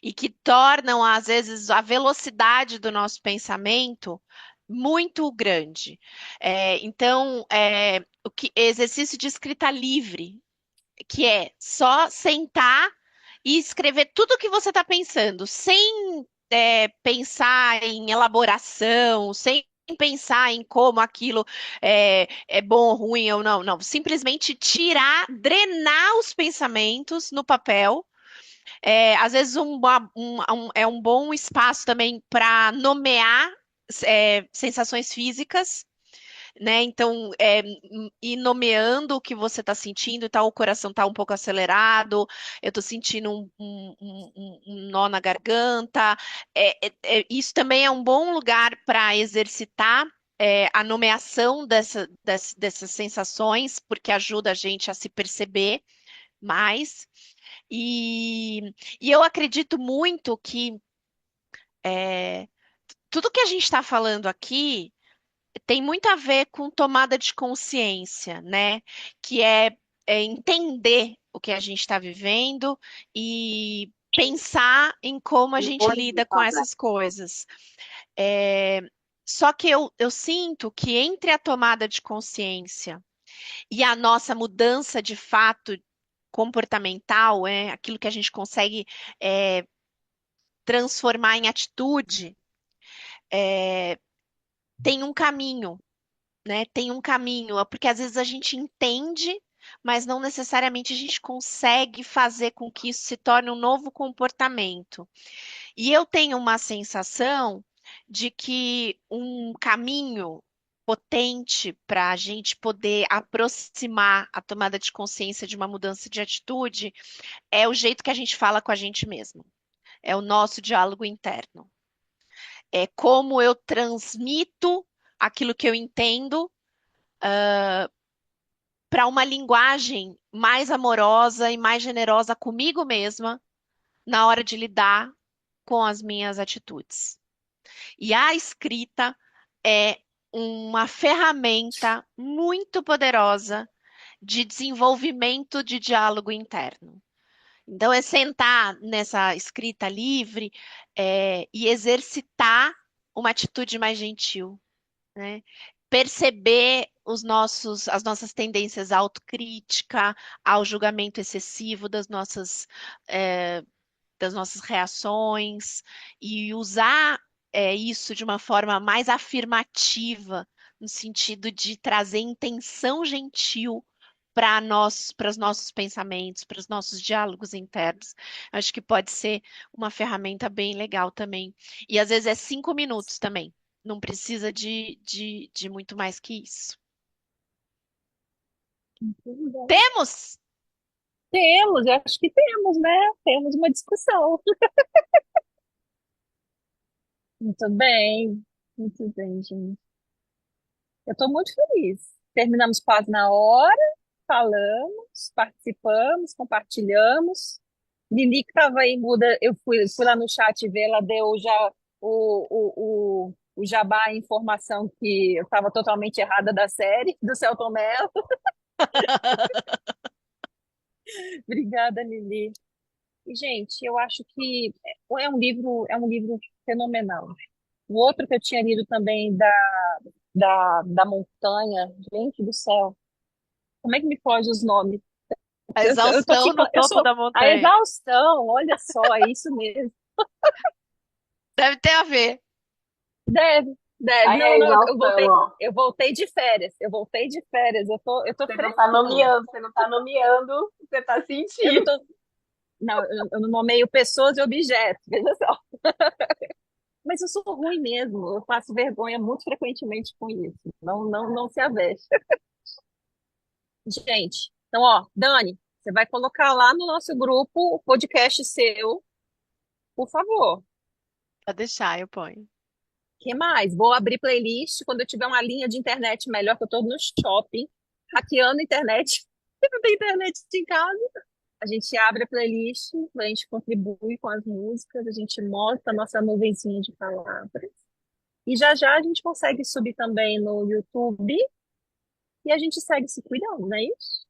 e que tornam, às vezes, a velocidade do nosso pensamento muito grande. Então, exercício de escrita livre, que é só sentar e escrever tudo o que você está pensando, sem pensar em elaboração, sem pensar em como aquilo é bom, ruim ou não, não. Simplesmente tirar, drenar os pensamentos no papel. Às vezes é um bom espaço também para nomear sensações físicas, né? Então, ir nomeando o que você está sentindo, então o coração está um pouco acelerado, eu estou sentindo um nó na garganta. Isso também é um bom lugar para exercitar. A nomeação dessas sensações, porque ajuda a gente a se perceber mais. E, e eu acredito muito que é, tudo que a gente está falando aqui tem muito a ver com tomada de consciência, né? Que é entender o que a gente está vivendo e pensar em como a gente lida com essas coisas. É, Só que eu sinto que entre a tomada de consciência e a nossa mudança de fato comportamental, aquilo que a gente consegue é, transformar em atitude, é, tem um caminho, né? Tem um caminho, porque às vezes a gente entende, mas não necessariamente a gente consegue fazer com que isso se torne um novo comportamento. E eu tenho uma sensação de que um caminho potente para a gente poder aproximar a tomada de consciência de uma mudança de atitude é o jeito que a gente fala com a gente mesmo. É o nosso diálogo interno. É como eu transmito aquilo que eu entendo para uma linguagem mais amorosa e mais generosa comigo mesma na hora de lidar com as minhas atitudes. E a escrita é uma ferramenta muito poderosa de desenvolvimento de diálogo interno. Então, é sentar nessa escrita livre, e exercitar uma atitude mais gentil, né? Perceber as nossas tendências à autocrítica, ao julgamento excessivo eh, das nossas reações e usar isso de uma forma mais afirmativa, no sentido de trazer intenção gentil para os nossos pensamentos, para os nossos diálogos internos. Acho que pode ser uma ferramenta bem legal também. E às vezes é 5 minutos também. Não precisa de muito mais que isso. Muito bom. Temos! Temos, eu acho que temos, né? Temos uma discussão. Muito bem, gente. Eu estou muito feliz. Terminamos quase na hora, falamos, participamos, compartilhamos. Lili que estava aí muda, eu fui lá no chat ver, ela deu já o jabá, a informação que eu estava totalmente errada da série, do Selton Mello. Obrigada, Lili. E, gente, eu acho que é um livro fenomenal. O outro que eu tinha lido também da montanha, gente do céu, como é que me foge os nomes? A Eu tô exaustão no ficando, eu topo sou da a montanha. exaustão, olha só, é isso mesmo. Deve ter a ver. Deve, deve. Aí é Não, não, exaustão, ó. eu voltei de férias, eu tô Você não tá fresquinha. nomeando, você não tá nomeando, você tá Eu não sentindo. tô, não, eu não nomeio pessoas e objetos, veja só. Mas eu sou ruim mesmo, eu faço vergonha muito frequentemente com isso. Não se aveste. Gente, então, ó, Dani, você vai colocar lá no nosso grupo o podcast seu, por favor. Pode deixar, eu ponho. Que mais? Vou abrir playlist quando eu tiver uma linha de internet melhor, que eu estou no shopping, hackeando a internet. Não tem internet em casa. A gente abre a playlist, a gente contribui com as músicas, a gente mostra a nossa nuvenzinha de palavras. E já já a gente consegue subir também no YouTube e a gente segue se cuidando, não é isso?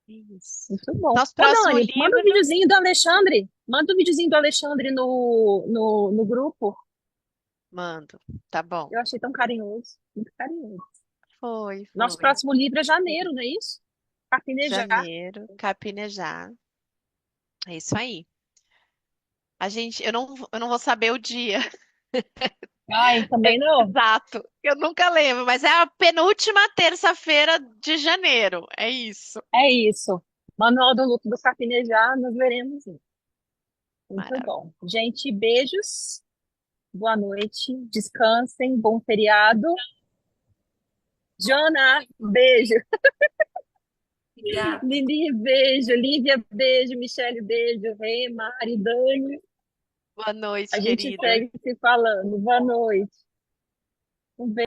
Isso. Muito bom. Nosso Ô, próximo Dani, manda um livro. videozinho do Alexandre. Manda um videozinho do Alexandre no grupo. Mando. Tá bom. Eu achei tão carinhoso. Muito carinhoso. Foi, Nosso foi. próximo livro é janeiro, não é isso? Carpinejar. Janeiro, capinejar. É isso aí. Eu não vou saber o dia Ai, também não. exato. Eu nunca lembro, mas é a penúltima terça-feira de janeiro. É isso. É isso. Manual do Luto do Carpinejar, nos veremos. Muito Maravilha. bom. Gente, beijos. Boa noite. Descansem. Bom feriado. Jona, beijo. Obrigada. Lili, beijo. Lívia, beijo. Michele, beijo. Rei, Mari, Dani. Boa noite, A gente querida. segue se falando. Boa noite. Um beijo.